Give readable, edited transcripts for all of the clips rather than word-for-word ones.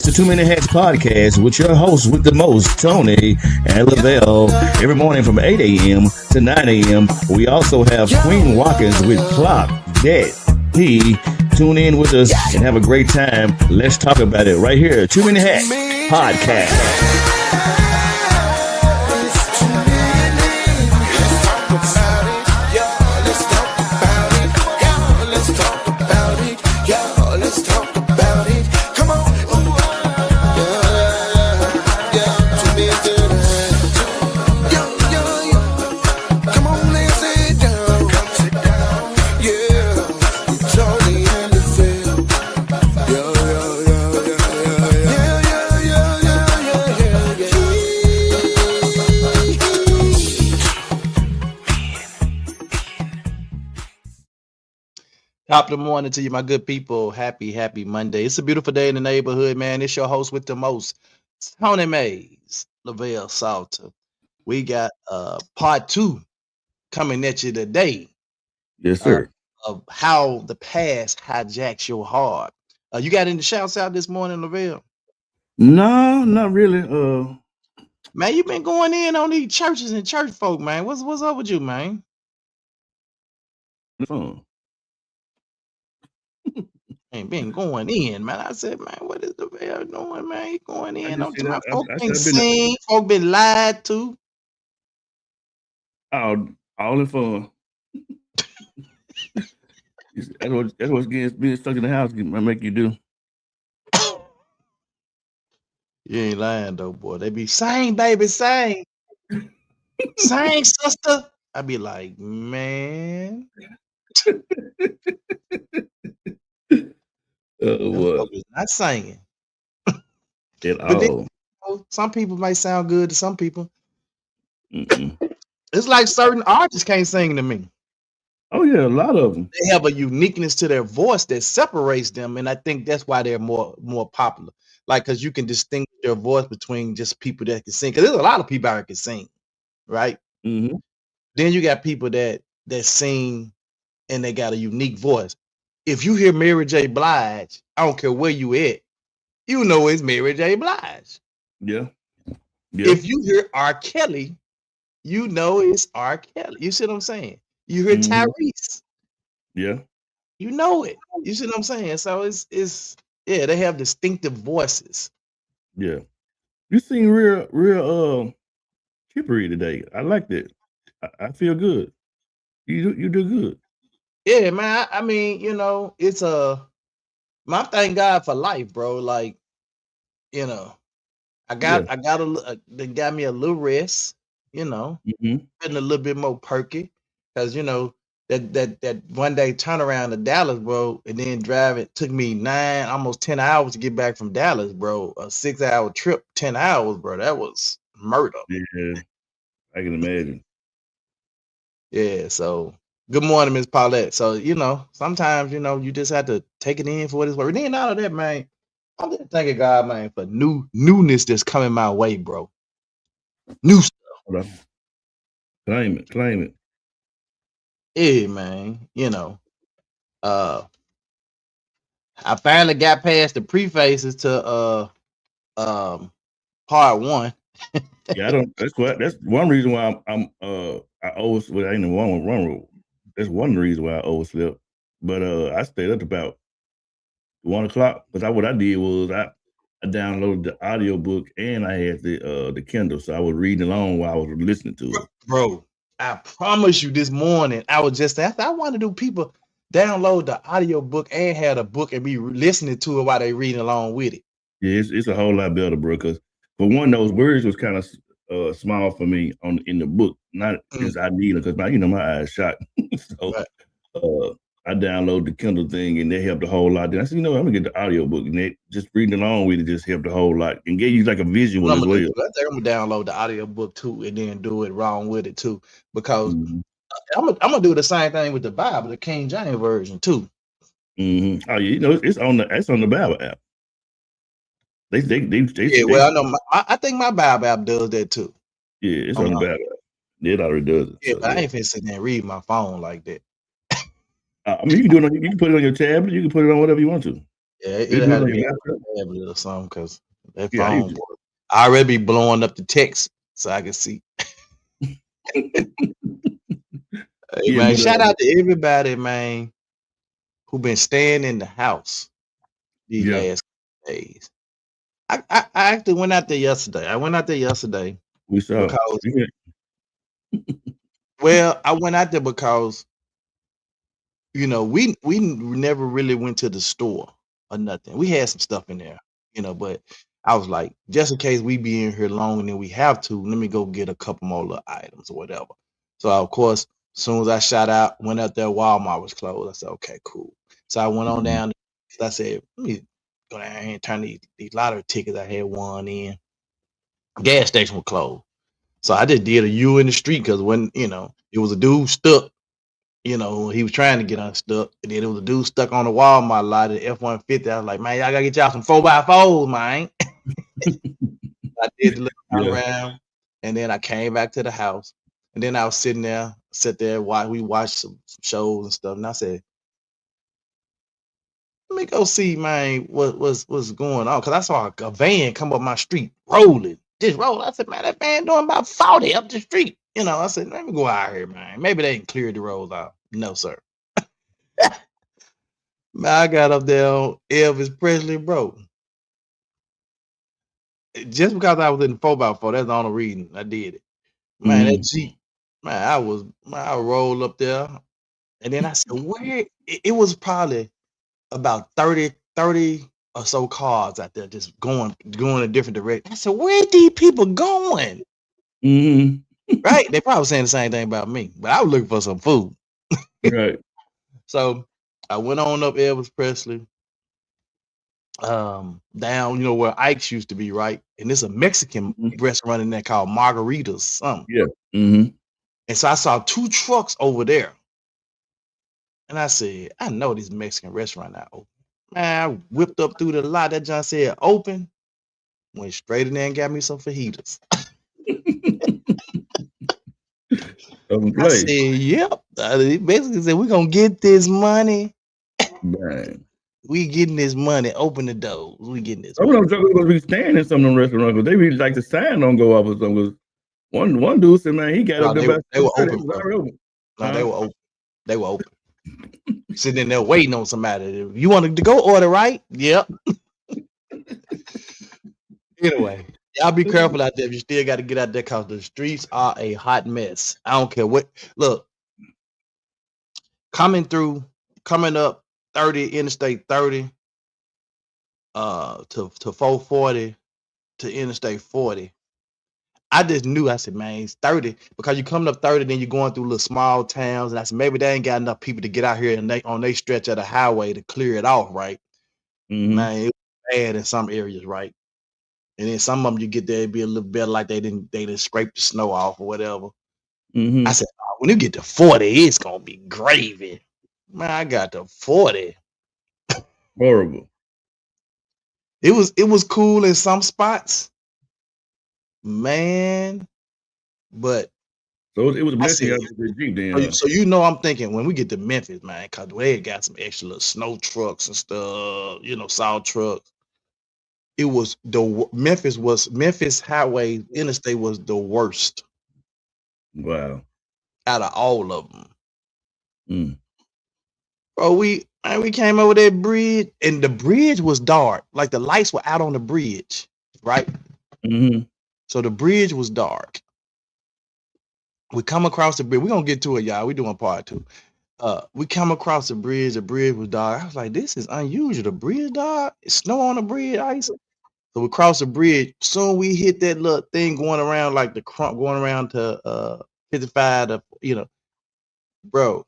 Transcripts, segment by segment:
It's the 2 Minute Hacks podcast with your hosts with the most, Tony and Lavelle, every morning from 8 a.m. to 9 a.m. We also have Queen Watkins with Clock That He. Tune in with us and have a great time. Let's talk about it right here. 2 Minute Hacks podcast. Top of the morning to you, my good people. Happy Monday. It's a beautiful day in the neighborhood, man. It's your host with the most, Tony Mays, Lavelle Salter. We got part 2 coming at you today. Yes, sir. Of how the past hijacks your heart. You got any shouts out this morning, Lavelle? No, not really. Man, you been going in on these churches and church folk, man. What's up with you, man? Ain't been going in, man. I said, man, what is the Lavelle doing, man? He going in on my folk been seen, folk been lied to. All in fun. that's what's being stuck in the house make you do. You ain't lying though, boy. They be saying, baby, saying, sister. I be like, man. What? Not singing. At all. Then, some people might sound good to some people. It's like certain artists can't sing to me. Oh yeah, a lot of them. They have a uniqueness to their voice that separates them, and I think that's why they're more popular. Like, because you can distinguish their voice between just people that can sing. Because there's a lot of people out there can sing, right? Mm-hmm. Then you got people that sing and they got a unique voice. If you hear Mary J. Blige, I don't care where you at, you know it's Mary J. Blige. Yeah. If you hear R. Kelly, you know it's R. Kelly. You see what I'm saying? You hear Tyrese. Yeah. You know it. You see what I'm saying? So it's they have distinctive voices. Yeah. You seem real chippery today. I like that. I feel good. You do good. Yeah, man. I mean, it's my thank God for life, bro. Like, I got they got me a little rest, feeling a little bit more perky, because that one day turnaround to Dallas, bro, and then driving took me almost 10 hours to get back from Dallas, bro. A 6-hour trip, 10 hours, bro. That was murder. Yeah, I can imagine. Yeah, so good morning, Miss Paulette. So, sometimes, you just have to take it in for what it's worth. And then out of that, man, I'm just thanking God, man, for newness that's coming my way, bro. New stuff. Claim it. Yeah, man. I finally got past the prefaces to part 1. Yeah, that's one reason why I always ain't one rule. That's one reason why I overslept. But I stayed up about 1:00 because what I did was I downloaded the audio book and I had the Kindle, so I was reading along while I was listening to it. Bro, I promise you, this morning I was just I want to do people download the audio book and have the book and be listening to it while they reading along with it. Yeah, it's a whole lot better, bro. Because for one, those words was kind of small for me in the book, not since I need it because my eyes shot. So I downloaded the Kindle thing and they helped a whole lot. Then I said, I'm gonna get the audio book, and they just reading along with it just helped a whole lot and gave you like a visual as well. I think I'm gonna download the audio book too and then do it wrong with it too, because I'm gonna do the same thing with the Bible, the King James version too. Oh yeah, it's on the Bible app. They well, I know. I think my Bible app does that too. Yeah, it's on the Bible app. It already does it. Yeah, but I ain't finna sit there and read my phone like that. I mean, you can do it. You can put it on your tablet. You can put it on whatever you want to. Yeah, You it do it had to on be your a laptop? tablet or something because that Yeah, I phone, use boy, I already be blowing up the text so I can see. it. Hey Yeah, man, but shout out to everybody, man, who been staying in the house these yeah, last days. I actually went out there yesterday. I went out there yesterday we saw. because, Yeah. well, I went out there because we never really went to the store or nothing. We had some stuff in there, but I was like, just in case we be in here longer than we have to, let me go get a couple more little items or whatever. So of course, as soon as I shot out, went out there, Walmart was closed. I said, okay, cool. So I went on Mhm. down. I said, let me go down here and turn these lottery tickets I had won in. Gas station was closed. So I just did a U in the street because when it was a dude stuck. He was trying to get unstuck, and then there was a dude stuck on the Walmart lot at F-150. I was like, man, y'all gotta get y'all some 4x4s, man. I did the little Yeah. around, and then I came back to the house, and then I was sit there while we watched some shows and stuff, and I said, let me go see, man, what's going on, because I saw a van come up my street rolling, just rolling. I said, man, that van doing about 40 up the street. I said, let me go out here, man. Maybe they can clear the roads out. No, sir. Man, I got up there on Elvis Presley, bro. Just because I was in the 4x4, that's the only reason I did it. Man, that Mhm. Jeep, man, I rolled up there, and then I said, where? It was probably about 30 or so cars out there just going a different direction. I said, where these people going? Mhm. Right? They probably saying the same thing about me, but I was looking for some food. Right. So I went on up Elvis Presley, down, where Ike's used to be, right? And there's a Mexican Mhm. restaurant in there called Margaritas, something. Yeah. Mhm. And so I saw 2 trucks over there. And I said, I know this Mexican restaurant not open. Man, I whipped up through the lot. That John said open. Went straight in there and got me some fajitas. I said, Play. yep. He basically said, we're gonna get this money. Man. We getting this money. Open the doors. We getting this Some money. of them jokers gonna be staying in some of them restaurants, but they really like the sign don't go off or something. 'Cause one dude said, man, he got No, up there about they were 7:30. It open, was bro. already open. No, they Huh? were open. They were open. Sitting in there waiting on somebody. You wanted to go order, right? Yep. Anyway, y'all be careful out there. If you still got to get out there because the streets are a hot mess. I don't care what. Look, coming up 30, Interstate 30, to 440 to Interstate 40. I just knew. I said, man, it's 30 because you coming up 30, then you're going through little small towns, and I said maybe they ain't got enough people to get out here and they on they stretch of the highway to clear it off, right? Mhm. Man, it was bad in some areas, right? And then some of them you get there, it'd be a little better, like they didn't scrape the snow off or whatever. I Mhm. said, "Oh, when you get to 40, it's gonna be gravy." Man, I got to 40. Horrible. It was cool in some spots, man. But So it was a I blessing said, you had the Jeep then, so, huh? so I'm thinking when we get to Memphis, man, cause they got some extra little snow trucks and stuff, salt trucks. It was Memphis highway interstate was the worst Wow. out of all of them. Mm. Bro, we came over that bridge, and the bridge was dark. Like the lights were out on the bridge, right? Mhm. So the bridge was dark. We come across the bridge. We're gonna get to it, y'all. We doing part 2. We come across the bridge was dark. I was like, this is unusual. The bridge dark, it's snow on the bridge, ice. So we cross the bridge. Soon we hit that little thing going around like the crump going around to 55 to, bro.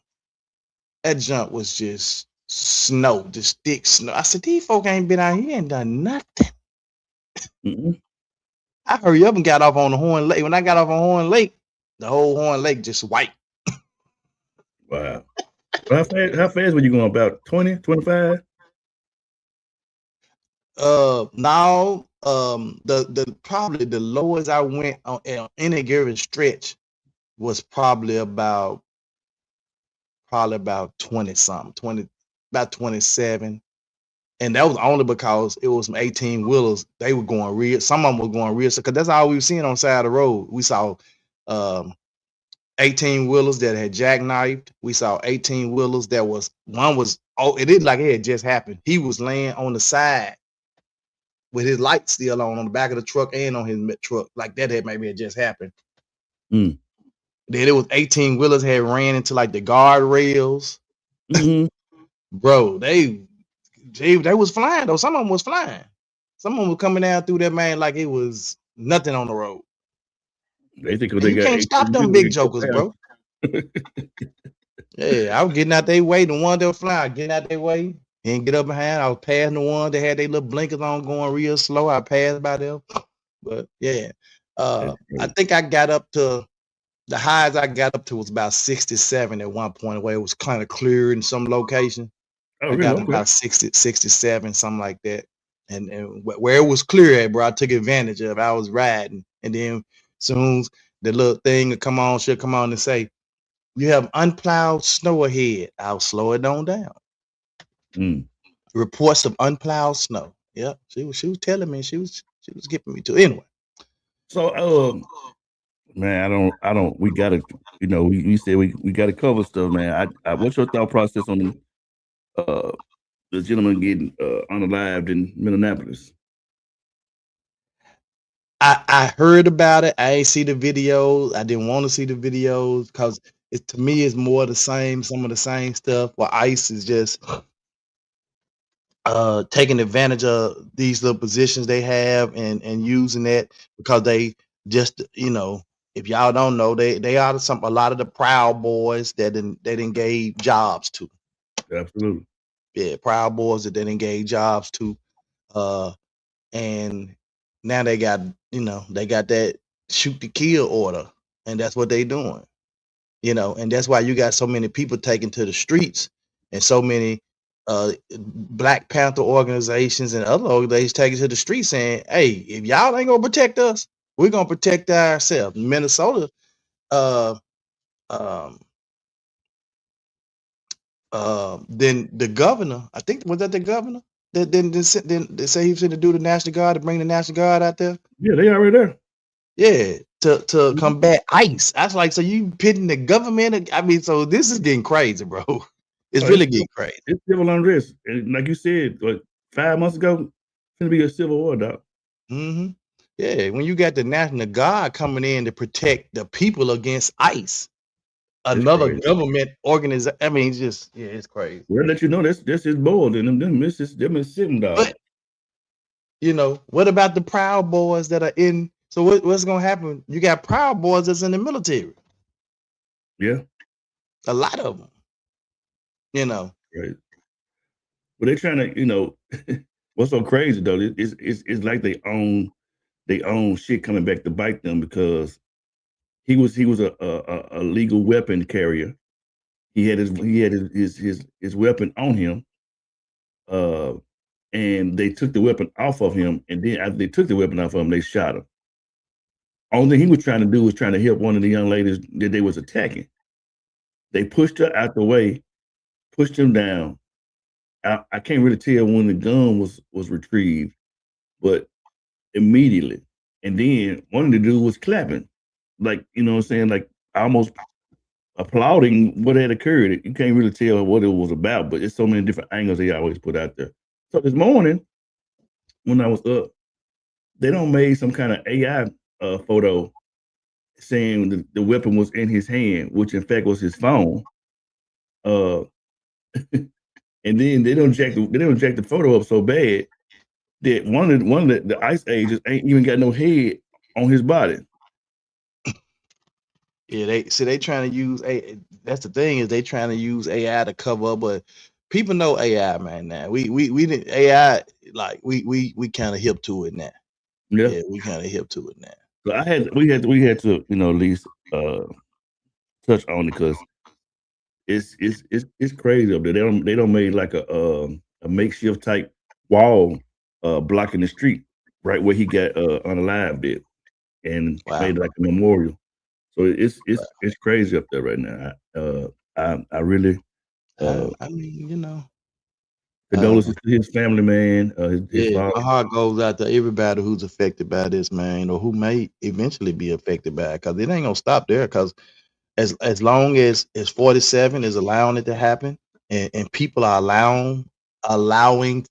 That jump was just snow, just thick snow. I said, these folk ain't been out here and done nothing. Mhm. I hurry up and got off on the Horn Lake. When I got off on Horn Lake, the whole Horn Lake just white. Wow. Well, how fast were you going? About 20, 25? Now, the probably the lowest I went on any given stretch was probably about 20 something, 20, about 27. And that was only because it was some 18 wheelers. They were going real. Some of them were going real. Because that's all we were seeing on the side of the road. We saw 18 wheelers that had jackknifed. We saw 18 wheelers that was it did like it had just happened. He was laying on the side with his light still on the back of the truck and on his truck. Like that had maybe it just happened. Mm. Then it was 18 wheelers had ran into like the guardrails. Mm-hmm. Bro, they was flying though. Some of them was flying. Some of them were coming down through that man like it was nothing on the road. They think And they you got can't 18 stop them big jokers, bro. Yeah, I was getting out their way. The one that was flying, getting out their way. And get up behind. I was passing the one that had their little blinkers on going real slow. I passed by them. But yeah. I think I got up to the highs I got up to was about 67 at one point where it was kind of clear in some location. Oh, I really? got Okay. about 60, 67, something like that. And where it was clear at, bro, I took advantage of it. I was riding. And then soon the little thing would come on, she'll come on and say, you have unplowed snow ahead. I'll slow it on down. Mm. Reports of unplowed snow. Yep. She was telling me she was getting me to anyway. So man, I don't we gotta, we said we gotta cover stuff, man. What's your thought process on the gentleman getting unalived in Minneapolis? I heard about it. I ain't see the videos. I didn't want to see the videos because it to me is more the same, some of the same stuff. Where ICE is just taking advantage of these little positions they have and using that because they just if y'all don't know they are a lot of the Proud Boys that they gave jobs to. Absolutely. Yeah, Proud Boys that they gave jobs to. And now they got that shoot to kill order, and that's what they doing. And that's why you got so many people taken to the streets and so many Black Panther organizations and other organizations taken to the streets saying, hey, if y'all ain't gonna protect us, we're gonna protect ourselves. Minnesota, um, then the governor, I think was that the governor that then they say he was going to do the National Guard to bring the National Guard out there. Yeah, they already there. Yeah, to Mhm. combat ICE. I was like, so you pitting the government? I mean, so this is getting crazy, bro. It's really getting crazy. It's civil unrest, and like you said, 5 months ago, it's gonna be a civil war, dog. Mm-hmm. Yeah, when you got the National Guard coming in to protect the people against ICE, another crazy. government organization. I mean, it's crazy. We'll let you know that's his boys and them Mississippi dogs. But what about the Proud Boys that are in? So what's gonna happen? You got Proud Boys that's in the military. Yeah, A lot of them. right. But they're trying to, what's so crazy though? It's like they own shit coming back to bite them because he was a legal weapon carrier. He had his weapon on him, and they took the weapon off of him, and then after they took the weapon off of him, they shot him. Only thing he was trying to do was trying to help one of the young ladies that they was attacking. They pushed her out the way, pushed him down. I can't really tell when the gun was retrieved, but immediately. And then one of the dudes was clapping, like, you know what I'm saying, like almost applauding what had occurred. You can't really tell what it was about, but it's so many different angles they always put out there. So this morning, when I was up, they don't made some kind of AI photo saying the weapon was in his hand, which in fact was his phone. Uh, and then they don't jack the photo up so bad that one of the ICE agents ain't even got no head on his body. Yeah, they trying to use a. That's the thing is they trying to use AI to cover up, but people know AI, man. Now we didn't AI like we kind of hip to it now. Yeah, we kind of hip to it now. So we had to at least touch on it because it's crazy up there. They don't made like a makeshift type wall blocking the street right where he got unalived it and made like a memorial. So it's crazy up there right now. I really I mean, Condolences to his family, man. His Yeah, father. my heart goes out to everybody who's affected by this, man, or who may eventually be affected by it, because it ain't gonna stop there. Because as long as 47 is allowing it to happen, and people are allowing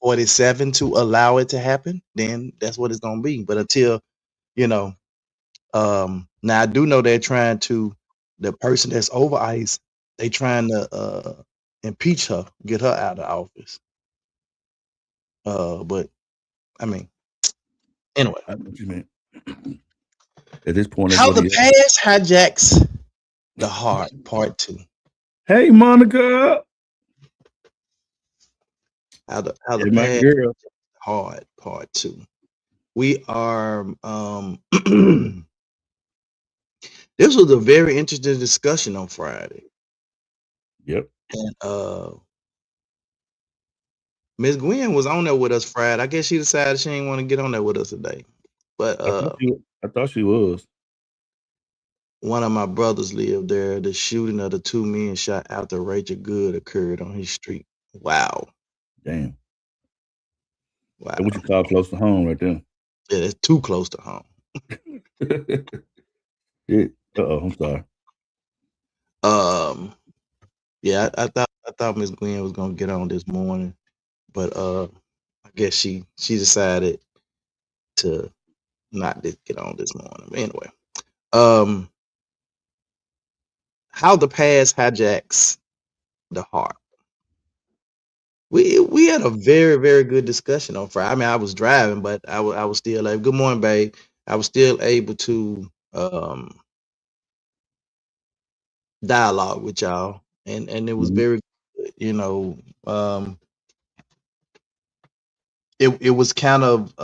47 to allow it to happen, then that's what it's gonna be. But until you know, now I do know they're trying to the person that's over ICE, they trying to impeach her, get her out of office. But I mean, anyway. I know what you mean. At this point, that's How what the he. past hijacks the heart, part 2. Hey, Monica. How the Hey, my past girl. heart, part 2. We are this was a very interesting discussion on Friday. Yep. And Miss Gwen was on there with us Friday. I guess she decided she didn't want to get on there with us today. But I thought she was. one of my brothers lived there. The shooting of the 2 men shot after Rachel Good occurred on his street. Wow. Damn. Wow. That's what you call close to home, right there. Yeah, that's too close to home. Yeah. I'm sorry. Yeah, I thought Miss Gwen was gonna get on this morning, but I guess she decided to not get on this morning. But anyway, um, how the past hijacks the heart. We had a very good discussion on Friday. I mean, I was driving, but I was still like, "Good morning, babe." I was still able to dialogue with y'all, and it was Mhm. very good. It was kind of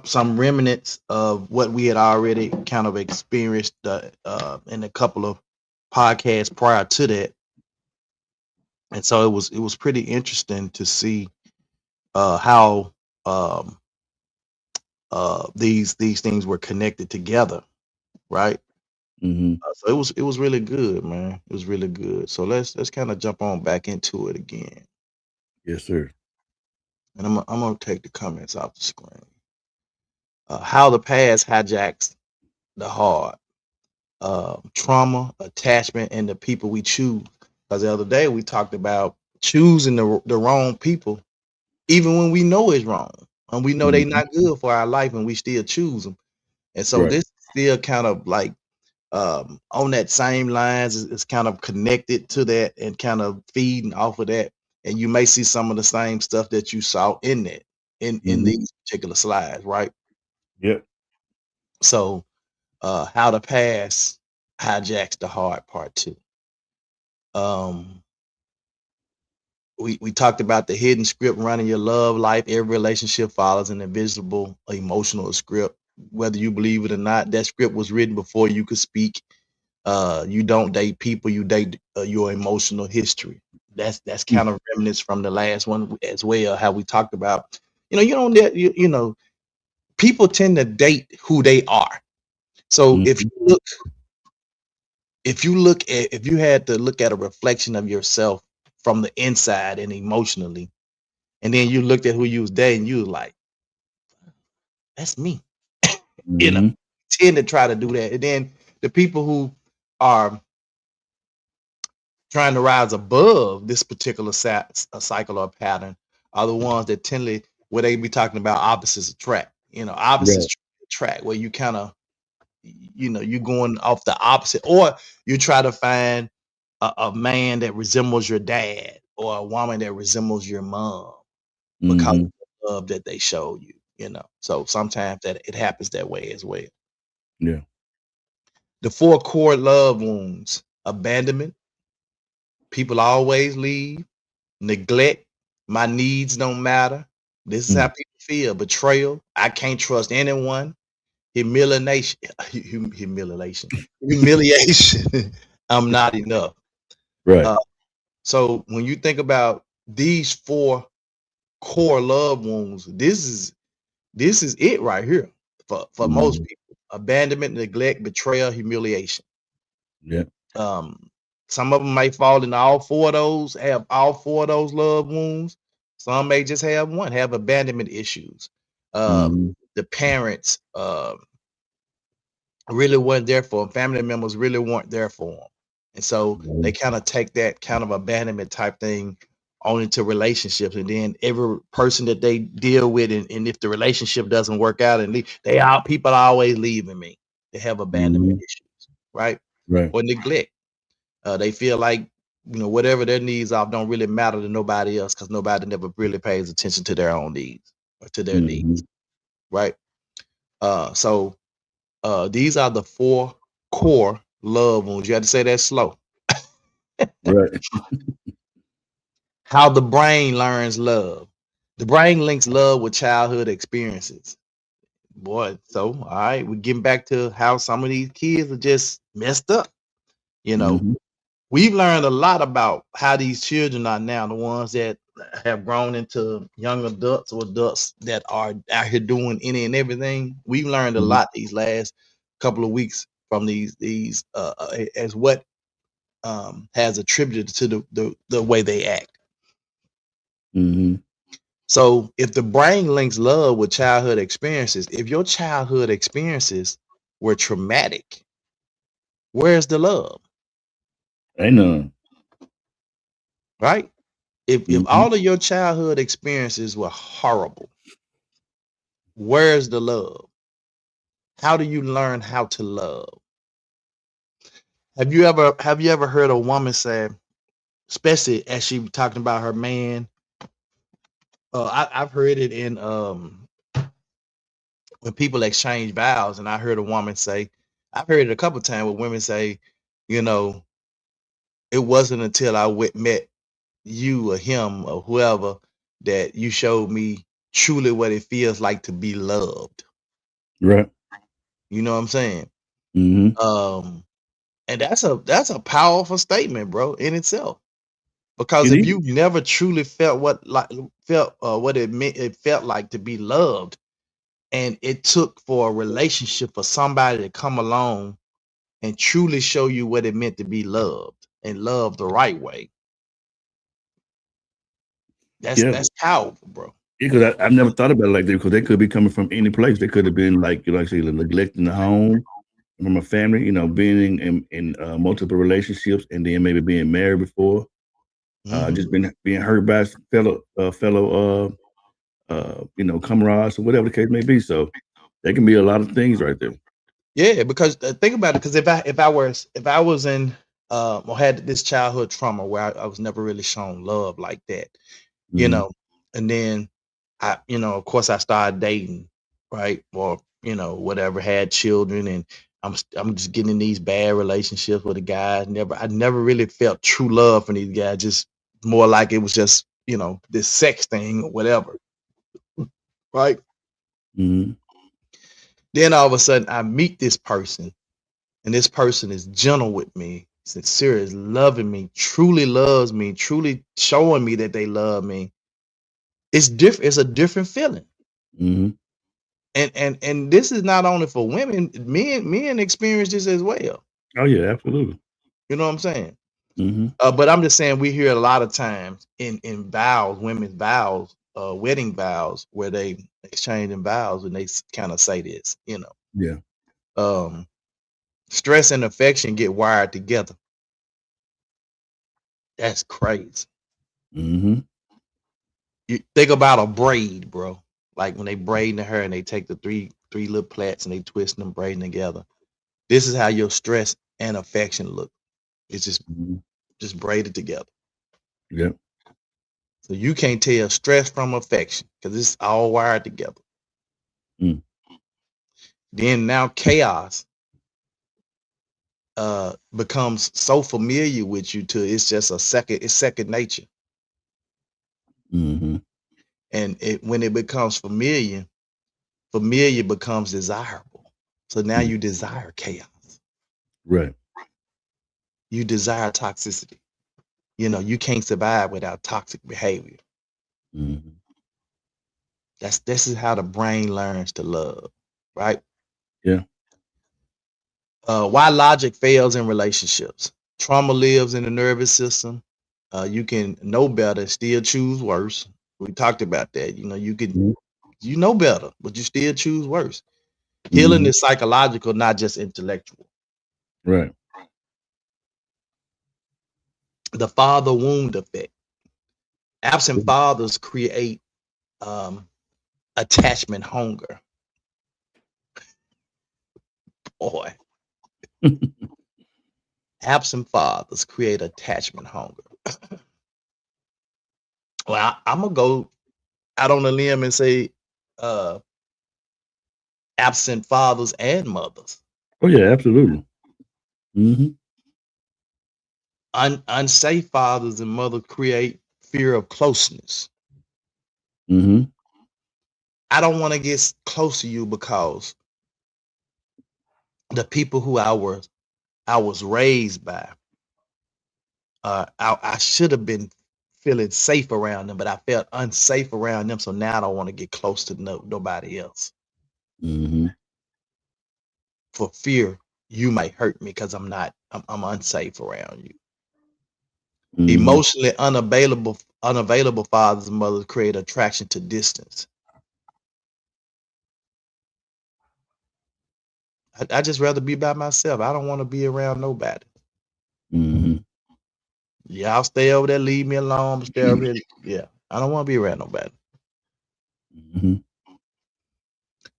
some remnants of what we had already kind of experienced in a couple of podcasts prior to that, and so it was pretty interesting to see how um, these things were connected together, right? Mhm. So it was really good, man. It was really good. So let's kind of jump on back into it again, Yes, sir. and I'm gonna take the comments off the screen. How the past hijacks the heart. Trauma, attachment, and the people we choose. Because the other day we talked about choosing the wrong people, even when we know it's wrong and we know they're Mhm. not good for our life, and we still choose them. And so Right. this is still kind of like on that same lines. It's kind of connected to that and kind of feeding off of that. And you may see some of the same stuff that you saw in that in Mhm. these particular slides, right? Yep. So how the past hijacks the heart, part 2. Um, we talked about the hidden script running your love life. Every relationship follows an invisible emotional script. Whether you believe it or not, that script was written before you could speak. You don't date people, you date your emotional history. That's Mm. kind of remnants from the last one as well. How we talked about, you don't get people tend to date who they are. So Mhm. if you had to look at a reflection of yourself from the inside and emotionally, and then you looked at who you was dating, you was like, that's me. you know, Mhm. tend to try to do that. And then the people who are trying to rise above this particular cycle or pattern are the ones that tend to where they be talking about opposites attract. Opposites Right. attract, where you kind of you're going off the opposite, or you try to find a man that resembles your dad or a woman that resembles your mom because of Mhm. the love that they showed you. So sometimes that it happens that way as well. Yeah. The 4 core love wounds: abandonment, people always leave; neglect, my needs don't matter. This is how Mm. people feel. Betrayal, I can't trust anyone. Humiliation, humiliation. I'm not enough. Right. Uh, so when you think about these 4 core love wounds, this is it right here for most Mhm. people: abandonment, neglect, betrayal, humiliation. Yeah. Um, Some of them may fall in all four of those, have all four of those love wounds. Some may just have one, have abandonment issues. The parents really weren't there for them. Family members really weren't there for them. And so they kind of take that kind of abandonment type thing on into relationships. And then every person that they deal with, and if the relationship doesn't work out, and people are always leaving me. They have abandonment issues, right? Right. Or neglect. They feel like, whatever their needs are don't really matter to nobody else because nobody never really pays attention to their own needs or to their needs, right? So these are the 4 core love wounds. You have to say that slow. Right. How the brain learns love. The brain links love with childhood experiences. Boy, so all right, we're getting back to how some of these kids are just messed up. We've learned a lot about how these children are now, the ones that have grown into young adults or adults that are out here doing any and everything. We've learned a lot these last couple of weeks from these as what has attributed to the way they act. So if the brain links love with childhood experiences, if your childhood experiences were traumatic, where's the love? Ain't none. Right? If all of your childhood experiences were horrible, where's the love? How do you learn how to love? Have you ever heard a woman say, especially as she was talking about her man? I've heard it in when people exchange vows, and I heard a woman say, I've heard it a couple times where women say, it wasn't until I met you or him or whoever that you showed me truly what it feels like to be loved. Right. You know what I'm saying? And that's a powerful statement, bro, in itself. Because if you never truly felt what it felt like to be loved, and it took for a relationship for somebody to come along and truly show you what it meant to be loved and loved the right way. That's powerful, bro. Yeah, because I've never thought about it like that, because they could be coming from any place. They could have been like I say, neglecting the home from a family, being in multiple relationships, and then maybe being married before, just being hurt by fellow comrades or whatever the case may be. So there can be a lot of things right there. Yeah, because think about it. Because if I was in or had this childhood trauma where I was never really shown love like that, and then of course I started dating, right? Or whatever, had children, and I'm just getting in these bad relationships with a guy. I never really felt true love from these guys. Just more like it was just this sex thing or whatever, right? Then all of a sudden I meet this person, and this person is gentle with me, sincere, is loving me, truly loves me, truly showing me that they love me. It's different. It's a different feeling. And this is not only for women. Men experience this as well. Oh yeah, absolutely. You know what I'm saying? But I'm just saying we hear a lot of times in vows, women's vows, wedding vows, where they exchanging vows, and they kind of say this, Yeah. Stress and affection get wired together. That's crazy. You think about a braid, bro. Like when they braid the hair and they take the three little plaits and they twist them, braiding together. This is how your stress and affection look. It's just braided together. Yeah. So you can't tell stress from affection because it's all wired together. Then now chaos becomes so familiar with you to it's just it's second nature. And when it becomes familiar becomes desirable. So now you desire chaos. Right. You desire toxicity. You can't survive without toxic behavior. This is how the brain learns to love, right? Yeah. Why logic fails in relationships. Trauma lives in the nervous system. You can know better, still choose worse. We talked about that. You know, you know better, but you still choose worse. Healing is psychological, not just intellectual. Right. The father wound effect. Absent fathers create attachment hunger. Boy, absent fathers create attachment hunger. Well, I'm gonna go out on a limb and say uh absent fathers and mothers. Oh yeah, absolutely. Unsafe fathers and mothers create fear of closeness. I don't want to get close to you because the people who I was raised by, I should have been feeling safe around them, but I felt unsafe around them. So now I don't want to get close to nobody else for fear you might hurt me because I'm unsafe around you. Emotionally unavailable fathers and mothers create attraction to distance. I just rather be by myself. I don't want to be around nobody. Y'all stay over there, leave me alone. Stay over here. Yeah, I don't want to be around nobody.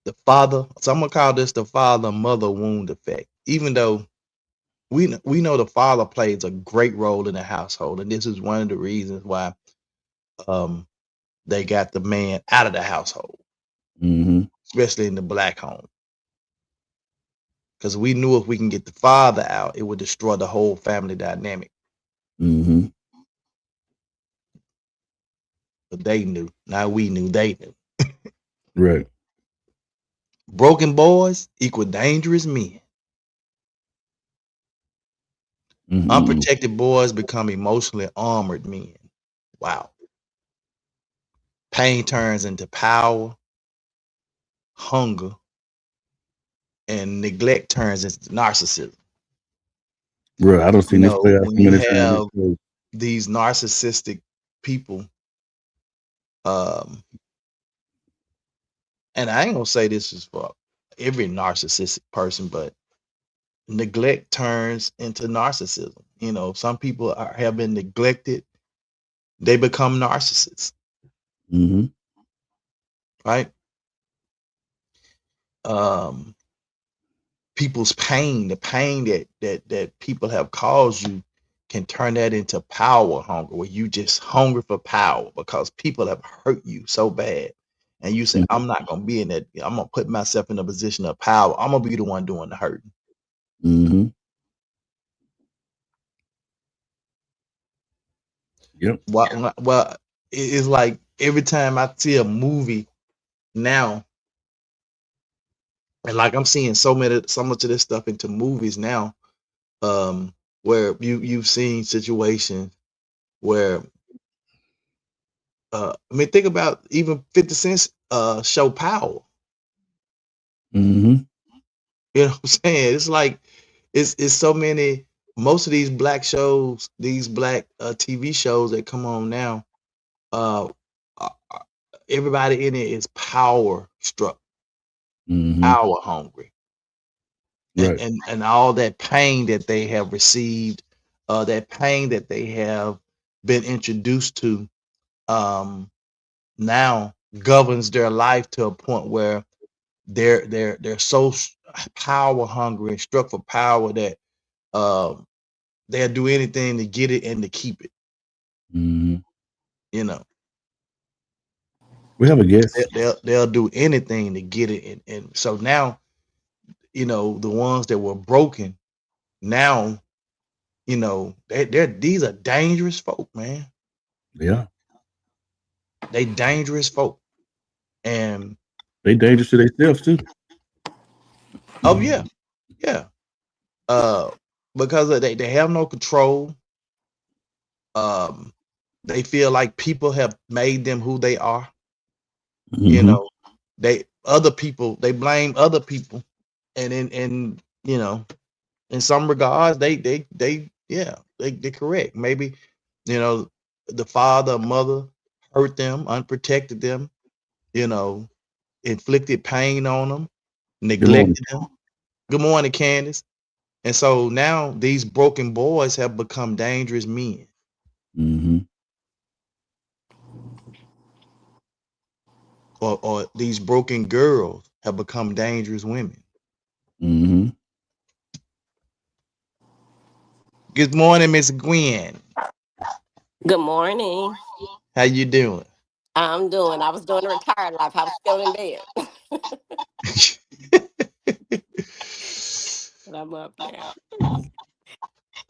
The father, so I'm gonna call this the father-mother wound effect. Even though we know the father plays a great role in the household, and this is one of the reasons why they got the man out of the household, especially in the black home, because we knew if we can get the father out, it would destroy the whole family dynamic. But they knew. Now we knew. They knew. Right. Broken boys equal dangerous men. Unprotected boys become emotionally armored men. Wow. Pain turns into power, hunger, and neglect turns into narcissism. Right. I don't see You this know, play out when so you many times. have these narcissistic people, and I ain't gonna say this is for every narcissistic person, but neglect turns into narcissism. You know, some people have been neglected, they become narcissists, right? People's pain, the pain that people have caused you, can turn that into power hunger, where you just hungry for power because people have hurt you so bad, and you say, "I'm not gonna be in that. I'm gonna put myself in a position of power. I'm gonna be the one doing the hurting." Yep. Well, it's like every time I see a movie now, and like I'm seeing so much of this stuff into movies now, where you've seen situations where I mean, think about even 50 Cent's show Power. You know what I'm saying? It's like it's so many. Most of these black shows, these black TV shows that come on now, uh, everybody in it is power struck, power hungry, and, Right. and all that pain that they have received, that pain that they have been introduced to, now governs their life to a point where they're so power hungry and struck for power that they'll do anything to get it and to keep it. You know, We have a guest. they'll do anything to get it, and so now, you know, the ones that were broken now, you know, they're these are dangerous folk, man. Yeah. They dangerous folk, and They dangerous to themselves too. oh yeah, yeah, uh, because they have no control. Um, they feel like people have made them who they are. You know, they blame other people, and in you know, in some regards, they Yeah, they're correct. Maybe, you know, the father or mother hurt them, unprotected them, you know, inflicted pain on them, neglected them. Good morning, Candace. And so now these broken boys have become dangerous men. Mm-hmm. Or these broken girls have become dangerous women. Mm-hmm. Good morning, Miss Gwen. Good morning. How you doing? I was doing a retired life. I was still in bed. But I'm up now.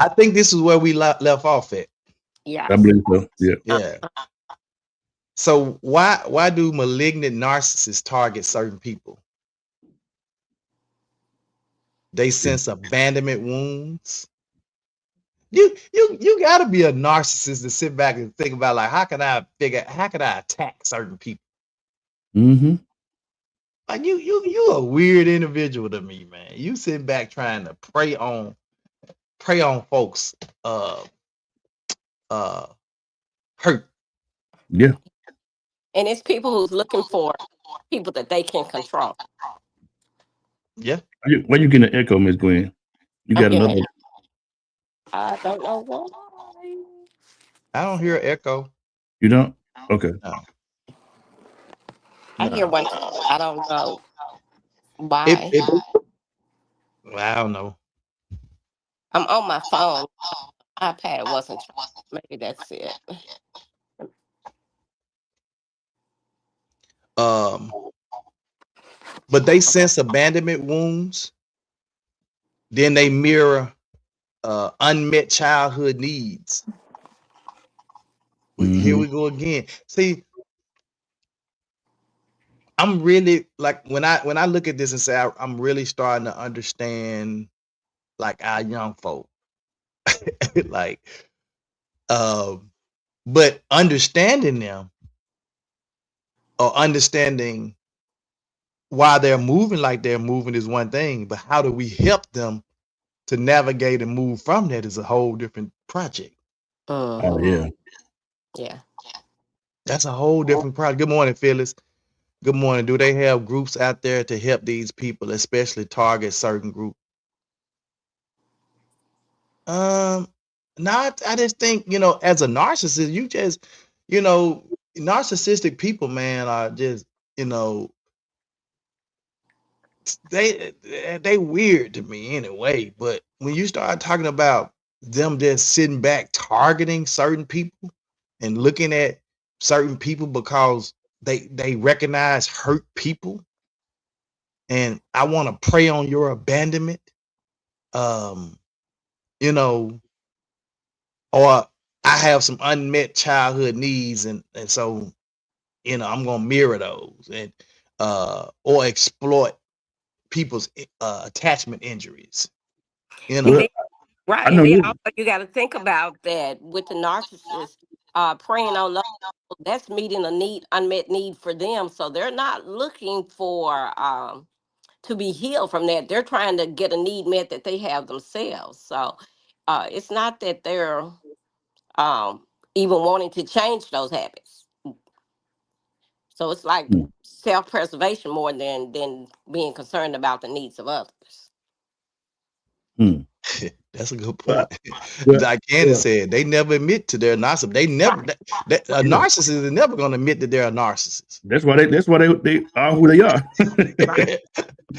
I think this is where we left off at. I Yes. believe so. Yeah. Yeah. So why do malignant narcissists target certain people? They sense abandonment wounds. You gotta be a narcissist to sit back and think about, like, how can I attack certain people? Mm-hmm. Like, you a weird individual to me, man. You sit back trying to prey on folks hurt. Yeah. And it's people who's looking for people that they can control. Yeah. Why you getting an echo, Miss Gwen? You I'm got hearing. another. I don't know why. I don't hear echo. You don't? Okay. No. I hear No. one. I don't know It, why. it I don't know. I'm on my phone. iPad wasn't. Maybe that's it. Um, but they sense abandonment wounds. Then they mirror unmet childhood needs. Here Mm-hmm. we go again. See, I'm really, like, when I look at this and say I'm really starting to understand, like, our young folk. Like, but understanding them, or understanding why they're moving like they're moving, is one thing, but how do we help them to navigate and move from that is a whole different project. Oh Mm-hmm. yeah. Yeah. That's a whole different project. Good morning, Phyllis. Good morning. Do they have groups out there to help these people, especially target certain groups? Not. I just think, as a narcissist, you just, narcissistic people, man, are just, you know, they weird to me anyway. But when you start talking about them just sitting back targeting certain people and looking at certain people because they recognize hurt people, and I want to prey on your abandonment, um, you know, or I have some unmet childhood needs, and so, I'm gonna mirror those, and or exploit people's attachment injuries, you And know. then, Well, I right. And know then this. also you got to think about that with the narcissist preying on love. That's meeting a need, unmet need for them. So they're not looking for to be healed from that. They're trying to get a need met that they have themselves. So it's not that they're um, even wanting to change those habits. So it's like Hmm. self-preservation more than being concerned about the needs of others. Hmm. That's a good Well, point. well, Like Candace said, they never admit to their narcissism. They never, Right. a yeah. narcissist is never going to admit that they're a narcissist. That's why they are who they are. Right.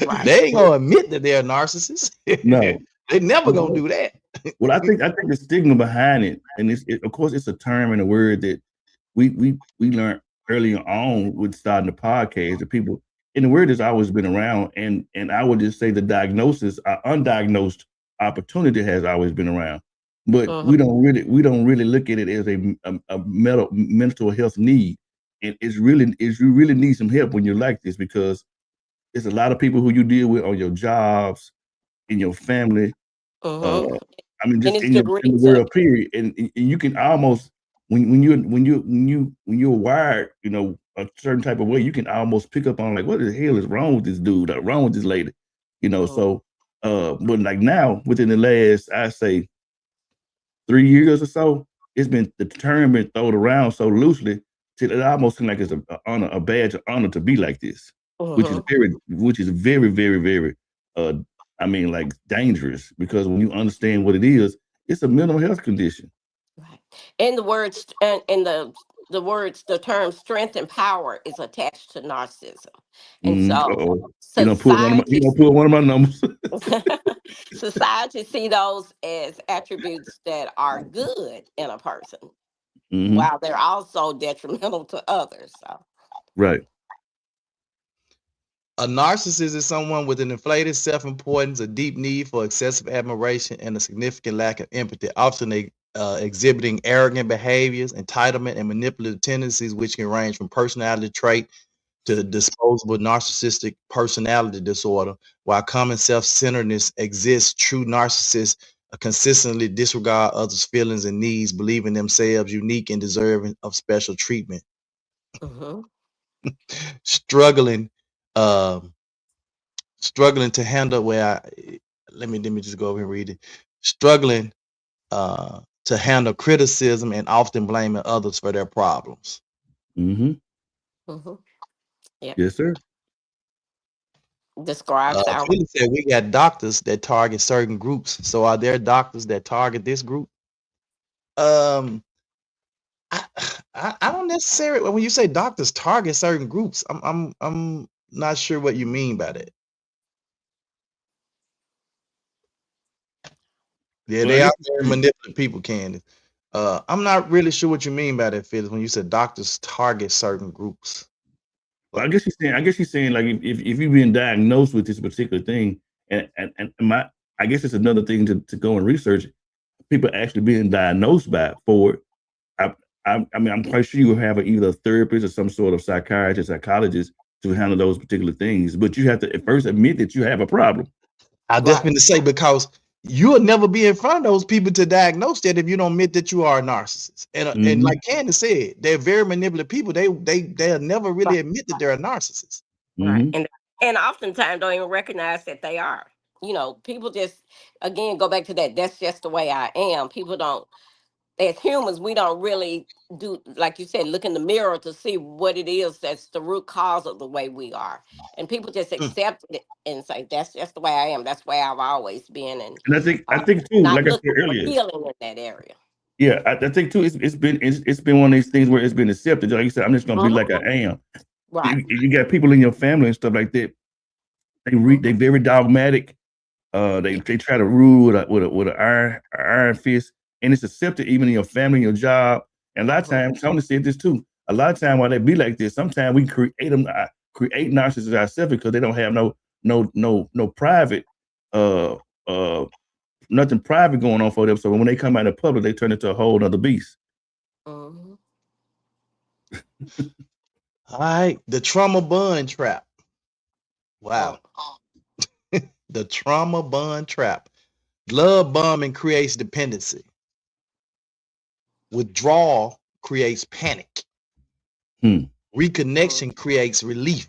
Right. They ain't gonna admit that they're a narcissist. No. They never gonna Well, do that. I think the stigma behind it, and of course it's a term and a word that we learned early on with starting the podcast. The people, and the word has always been around, and I would just say the diagnosis, undiagnosed opportunity has always been around, but Mhm. we don't really look at it as a mental health need, and you really need some help when you're like this, because there's a lot of people who you deal with on your jobs, in your family, uh, Mhm. I mean, And just it's in the degrees of world, period. And you can almost, when you're wired, a certain type of way, you can almost pick up on, like, what the hell is wrong with this dude? Or wrong with this lady? it. So, but like now, within the last, I say, 3 years or so, the term been thrown around so loosely till it almost seems like it's a badge of honor to be like this, which is very, very, very, I mean, like dangerous, because when you understand what it is, it's a mental health condition. Right. And the words and the term strength and power is attached to narcissism. And so Uh-oh. You don't pull society one of my numbers. society see those as attributes that are good in a person, Mm-hmm. while they're also detrimental to others. So Right. A narcissist is someone with an inflated self-importance, a deep need for excessive admiration, and a significant lack of empathy, often exhibiting arrogant behaviors, entitlement, and manipulative tendencies, which can range from personality trait to disposable narcissistic personality disorder. While common self-centeredness exists, true narcissists consistently disregard others' feelings and needs, believing themselves unique and deserving of special treatment. Struggling, um, struggling to handle let me just go over and read it. Struggling to handle criticism and often blaming others for their problems. Mm-hmm. Yep. Yes, sir. Describes our Philly said we got doctors that target certain groups. So are there doctors that target this group? I don't necessarily. When you say doctors target certain groups, I'm not sure what you mean by that. Yeah, Well, they are very manipulative people, Candace. I'm not really sure what you mean by that, Phyllis, when you said doctors target certain groups. Well, I guess he's saying like if you've been diagnosed with this particular thing, and I guess it's another thing to go and research people actually being diagnosed for it. I mean, I'm quite sure you have either a therapist or some sort of psychiatrist, psychologist to handle those particular things. But you have to at first admit that you have a problem. I just been to say, because you'll never be in front of those people to diagnose that if you don't admit that you are a narcissist. And like Candace said, they're very manipulative people. They'll never really admit that they're a narcissist. right. And oftentimes don't even recognize that they are. You know, people just again go back to that. That's just the way I am. People don't, as humans, we don't really do, like you said, look in the mirror to see what it is that's the root cause of the way we are. And people just accept it and say, that's just the way I am. That's the way I've always been. And I think too, not like I said looking for earlier, healing in that area. yeah, I think too, it's been one of these things where it's been accepted. Like you said, I'm just gonna be like I am. Right. You got people in your family and stuff like that. They very dogmatic. They try to rule with an iron fist, and it's accepted even in your family, your job. And a lot of times, Tony said this too. A lot of times, while they be like this, sometimes we create narcissists ourselves because they don't have no private, nothing private going on for them. So when they come out in public, they turn into a whole other beast. All right, the trauma bond trap. Wow. The trauma bond trap. Love bombing creates dependency. Withdrawal creates panic. Reconnection creates relief.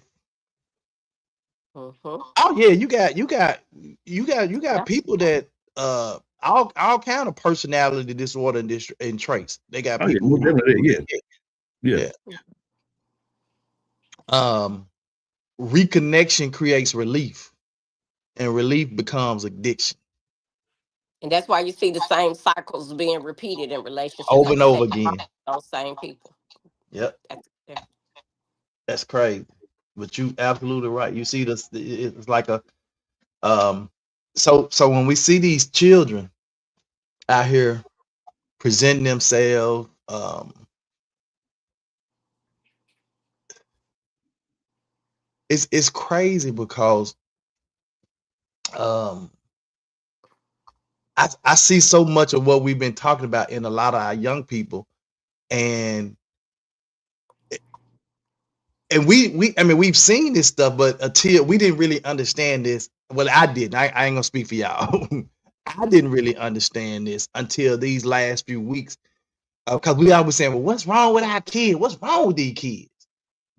Oh yeah, you got people that all kind of personality disorder and traits. They got people yeah. Reconnection creates relief, and relief becomes addiction. And that's why you see the same cycles being repeated in relationships Over like and over again. Those same people. Yep. That's crazy. But you absolutely right. You see this, it's like a so when we see these children out here presenting themselves, it's crazy because I see so much of what we've been talking about in a lot of our young people, and we've seen this stuff, but until we didn't really understand this. Well, I didn't. I ain't gonna speak for y'all. I didn't really understand this until these last few weeks, because we always saying, "Well, what's wrong with our kids? What's wrong with these kids?"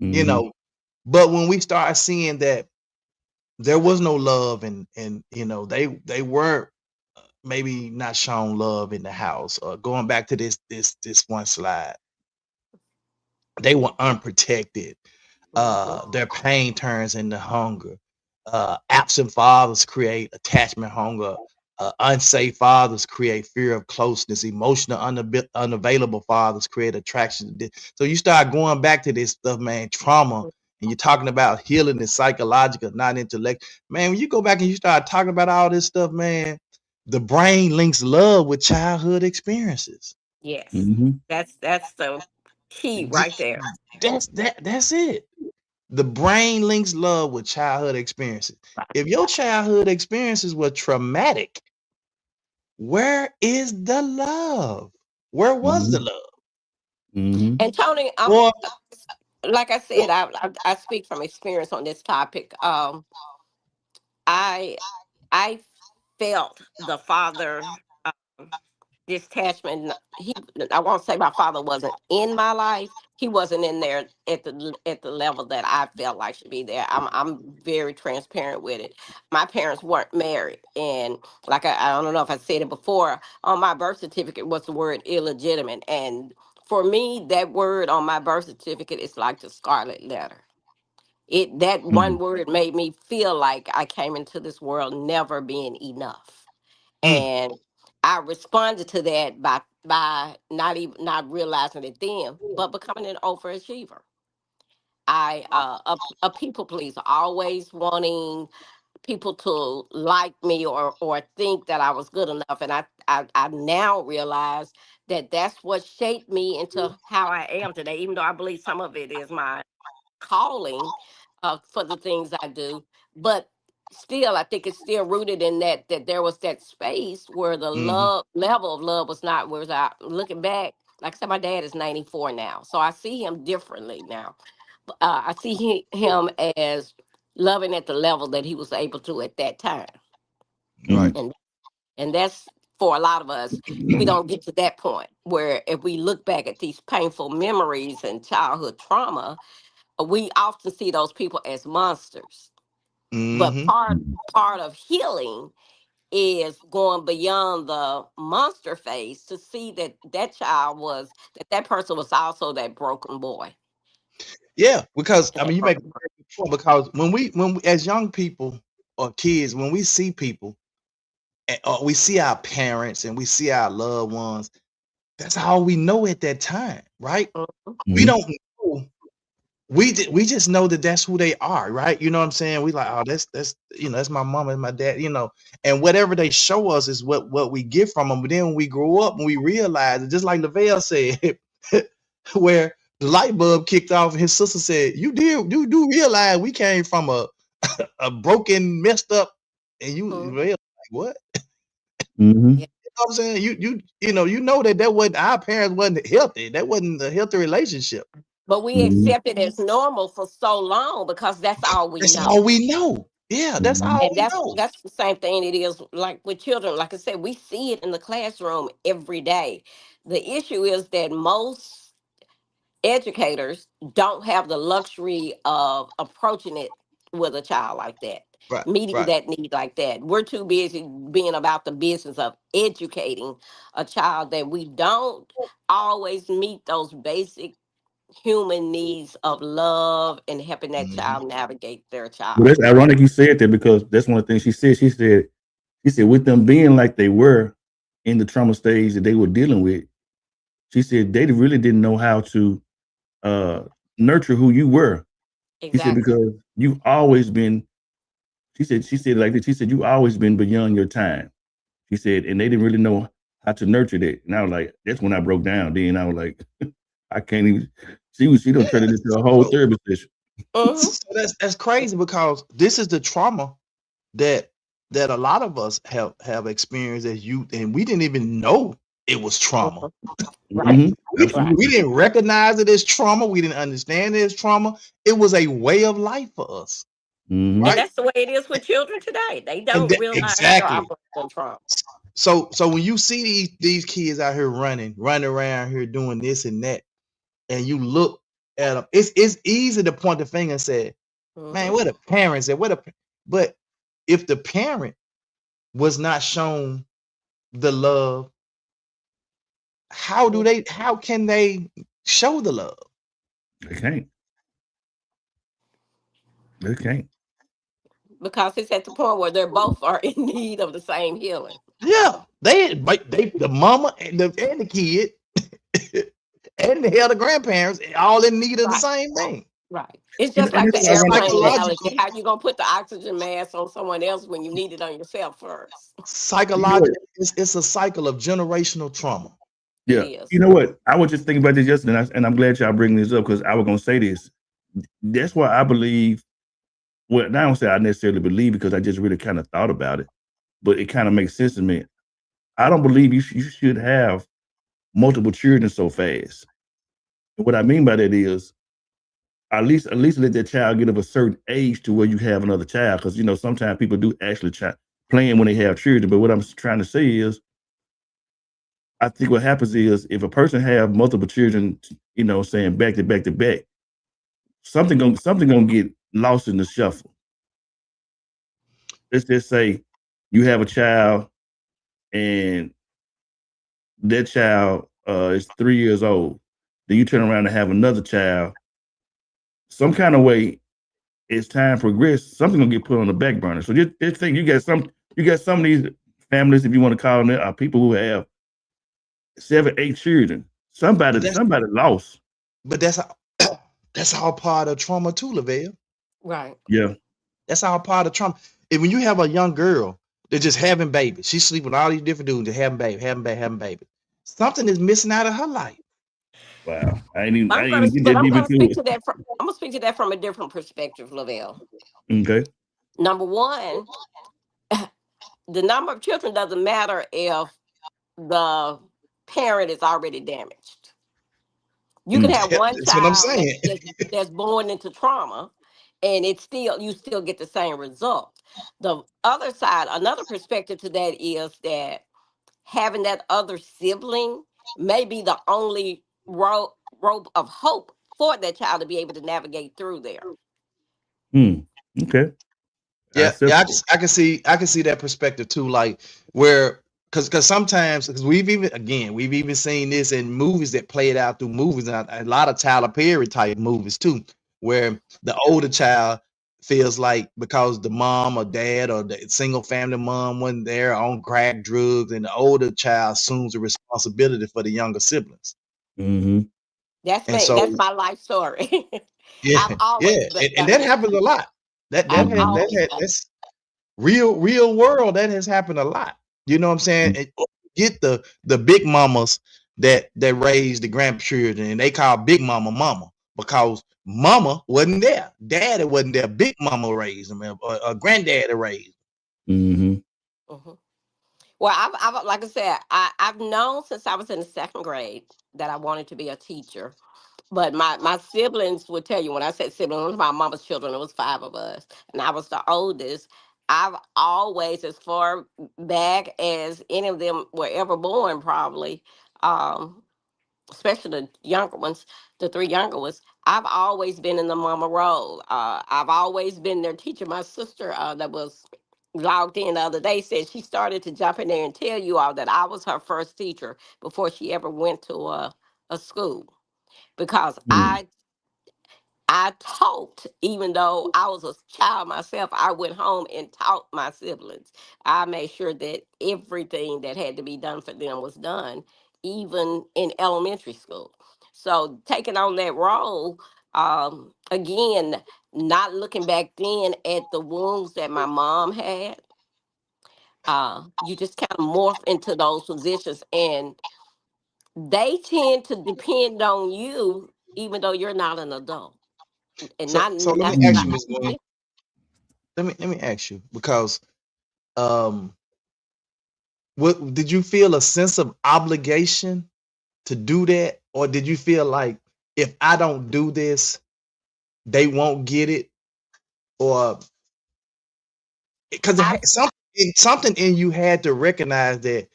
You know. But when we start seeing that there was no love, and you know they weren't maybe not shown love in the house, or going back to this one slide, they were unprotected. Their pain turns into hunger. Absent fathers create attachment hunger. Unsafe fathers create fear of closeness. Emotional unavailable fathers create attraction. So you start going back to this stuff, man. Trauma, and you're talking about healing is psychological, not intellect. Man, when you go back and you start talking about all this stuff, man, the brain links love with childhood experiences. Yes, Mm-hmm. that's the key right there. That's it. The brain links love with childhood experiences. If your childhood experiences were traumatic, where is the love? Where was the Mm-hmm. love? Mm-hmm. And Tony, Or like I said, I speak from experience on this topic. I I felt the father detachment. I won't say my father wasn't in my life. He wasn't in there at the level that I felt like should be there. I'm very transparent with it. My parents weren't married, and like I don't know if I said it before, on my birth certificate was the word illegitimate, and for me, that word on my birth certificate is like the scarlet letter. It that one word made me feel like I came into this world never being enough, mm, and I responded to that by not realizing it then, but becoming an overachiever. A people pleaser, always wanting people to like me or think that I was good enough, and I now realize that that's what shaped me into how I am today. Even though I believe some of it is my calling for the things I do, but still, I think it's still rooted in that there was that space where the mhm. love level of love was not. Whereas I looking back, like I said, my dad is 94 now, so I see him differently now. I see him as loving at the level that he was able to at that time, Right. Mm-hmm. and that's for a lot of us. We don't get to that point where if we look back at these painful memories and childhood trauma, we often see those people as monsters. But Mm-hmm. part of healing is going beyond the monster phase to see that that person was also that broken boy. Yeah, because I mean, That you make a broken boy. very good point, because when we as young people or kids, when we see people, or we see our parents and we see our loved ones, that's all we know at that time, right? Mhm. We Mm-hmm. don't know. We just know that that's who they are, right? You know what I'm saying? We like, oh, that's that's my mom and my dad, and whatever they show us is what we get from them. But then when we grow up and we realize it, just like Lavelle said, where the light bulb kicked off, and his sister said, "You do realize we came from a broken, messed up," and you Mhm. realize like, what? Mm-hmm. Yeah. You know what I'm saying? You know that wasn't, our parents wasn't healthy. That wasn't a healthy relationship. But we Mm-hmm. accept it as normal for so long because that's all we That's know. all we know. Yeah, that's Mm-hmm. all And we know. that's the same thing it is like with children. Like I said, we see it in the classroom every day. The issue is that most educators don't have the luxury of approaching it with a child like that, Right, meeting right. that need like that. We're too busy being about the business of educating a child that we don't always meet those basic human needs of love and helping that Mhm. child navigate their Well, that's childhood. ironic you said that because that's one of the things she said. She said with them being like they were in the trauma stage that they were dealing with, she said they really didn't know how to uh, nurture who you were. She said Exactly. because you've always been. She said it like this. She said you always been beyond your time. She said, and they didn't really know how to nurture that. And I was like, that's when I broke down. Then I was like, I can't even. She Yeah. don't turn it into a whole So, therapy session. Hmm. so that's crazy, because this is the trauma that a lot of us have experienced as youth, and we didn't even know it was trauma. Right. Mm-hmm. Right. We Absolutely. didn't recognize it as trauma. We didn't understand it as trauma. It was a way of life for us, Mm-hmm. And right? that's the way it is with children today. They And don't realize they're exactly. operating in trauma. So when you see these kids out here running around here doing this and that, and you look at them, it's easy to point the finger and say, "Man, Hmm. what the parents and what a," but if the parent was not shown the love, how can they show the love? They can't. They can't. Because it's at the point where they're both are in need of the same healing. Yeah, they the mama and the kid and the hell the grandparents all in need of the Right. same thing. Right. It's And, just and like it's the It's a ironic. airplane psychological analogy. How you gonna put the oxygen mask on someone else when you need it on yourself first? You know what? it's a cycle of generational trauma. It Yeah. is. You know what? I was just thinking about this yesterday, and I'm glad y'all bringing this up because I was gonna say this. That's why I believe. Well, I don't say I necessarily believe because I just really kind of thought about it, but it kind of makes sense to me. I don't believe you should have multiple children so fast. And what I mean by that is at least let that child get of a certain age to where you have another child. Because sometimes people do actually plan when they have children. But what I'm trying to say is, I think what happens is if a person have multiple children, saying back to back to back, something gonna get lost in the shuffle. Let's just say you have a child and that child is 3 years old. Then you turn around and have another child. Some kind of way, as time progresses, something gonna get put on the back burner. So just think you got some of these families, if you want to call them that, are people who have 7, 8 children. But Somebody lost. that's that's all part of trauma too, Lavelle. Right. Yeah. That's all part of trauma. And when you have a young girl that's just having babies, she's sleeping with all these different dudes, just having baby. Something is missing out of her life. Wow. I ain't even get But that I'm deep gonna into speak it. to that from I'm gonna speak to that from a different perspective, Lavelle. Okay. Number one, the number of children doesn't matter if the parent is already damaged. You can Mm. have one That's what I'm child saying. that's born into trauma, and you still get the same result. The other side, another perspective to that is that having that other sibling may be the only rope of hope for that child to be able to navigate through there. Mm. Okay. Yeah, Accept. I can see that perspective too. Like where because sometimes because we've even seen this in movies that play it out through movies and a lot of Tyler Perry type movies too, where the older child feels like because the mom or dad or the single family mom wasn't there on crack drugs, and the older child assumes the responsibility for the younger siblings. Mm-hmm. That's And me. so That's my life story. I've yeah, always yeah, and done that that. happens a lot. I've always done it. That's real world, that has happened a lot. You know what I'm saying? Mm-hmm. Get the big mamas that raised the grandchildren, and they call big mama because mama wasn't there, daddy wasn't there, big mama raised them, or granddaddy raised Mm-hmm. Mhm. Well, I've like I said, I've known since I was in the second grade that I wanted to be a teacher. But my siblings would tell you when I said siblings, one of my mama's children, it was five of us, and I was the oldest. I've always, as far back as any of them were ever born, probably, um, especially the younger ones, the three younger ones, I've always been in the mama role. I've always been there teaching. My sister that was logged in the other day said she started to jump in there and tell you all that I was her first teacher before she ever went to a school because Mm-hmm. I taught, even though I was a child myself, I went home and taught my siblings. I made sure that everything that had to be done for them was done, even in elementary school. So taking on that role, again, not looking back then at the wounds that my mom had, you just kind of morph into those positions and they tend to depend on you even though you're not an adult and so let me ask not you, Ms. yeah, Williams, let me ask you, because um what did you feel a sense of obligation to do that, or did you feel like if I don't do this they won't get it, or because I've something in you had to recognize that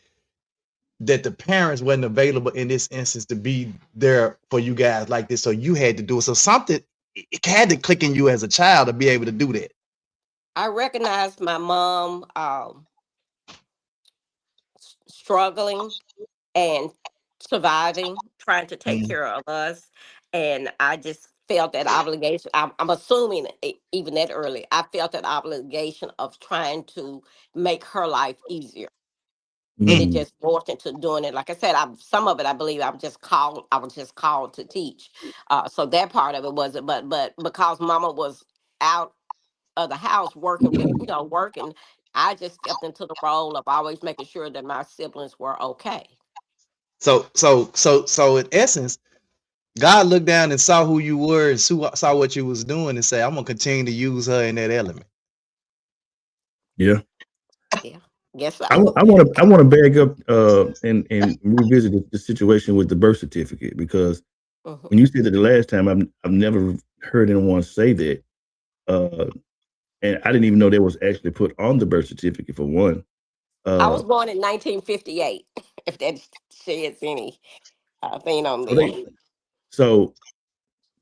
the parents wasn't available in this instance to be there for you guys like this, so you had to do it. So something, it had to click in you as a child to be able to do that. I recognized my mom struggling and surviving, trying to take care of us. And I just felt that obligation. I'm assuming even that early, I felt that obligation of trying to make her life easier. And it Mm. just morphed into doing it. Like I said, some of it I believe I was just called to teach. So that part of it wasn't, but because Mama was out of the house working with, working, I just stepped into the role of always making sure that my siblings were okay. So in essence, God looked down and saw who you were and saw what you was doing and say, I'm gonna continue to use her in that element. Yeah. Yeah. Guess so. I want to back up and revisit the situation with the birth certificate, because Mhm. when you said that the last time, I've never heard anyone say that, uh, and I didn't even know that was actually put on the birth certificate for one. I was Uh, born in 1958, if that sheds any thing on so there. so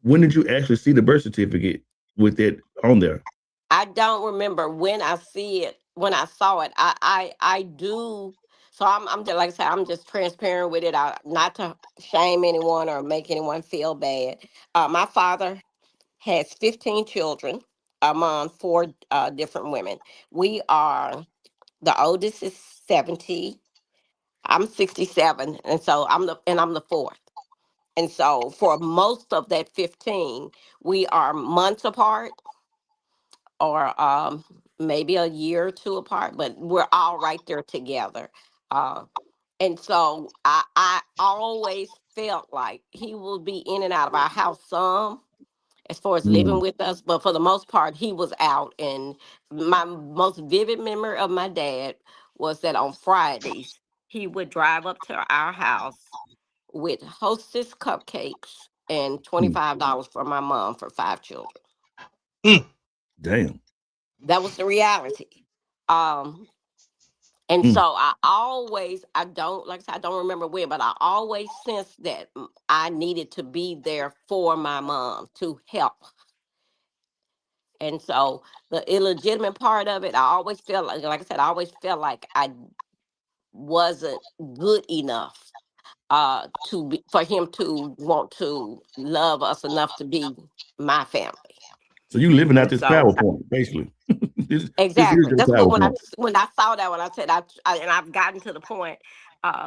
when did you actually see the birth certificate with that on there? I don't remember when I see it, when I saw it. I do. So I'm just, like I said, I'm just transparent with it. Not to shame anyone or make anyone feel bad. My father has 15 children among four different women. We are, the oldest is 70. I'm 67, and so I'm the fourth. And so for most of that 15, we are months apart or maybe a year or two apart, but we're all right there together. Uh, and so I always felt like he would be in and out of our house some as far as living Mm, with us, but for the most part, he was out. And my most vivid memory of my dad was that on Fridays, he would drive up to our house with Hostess cupcakes and mm, $25 for my mom for five children. Mm. damn. That was the reality. Um, and Mm. so I don't, like I said, I don't remember when, but I always sensed that I needed to be there for my mom to help. And so the illegitimate part of it, I always felt like I said, I always felt like I wasn't good enough for him to want to love us enough to be my family. So you living out And this so PowerPoint, basically. this is exactly. your That's what PowerPoint. when I saw that, when I said and I've gotten to the point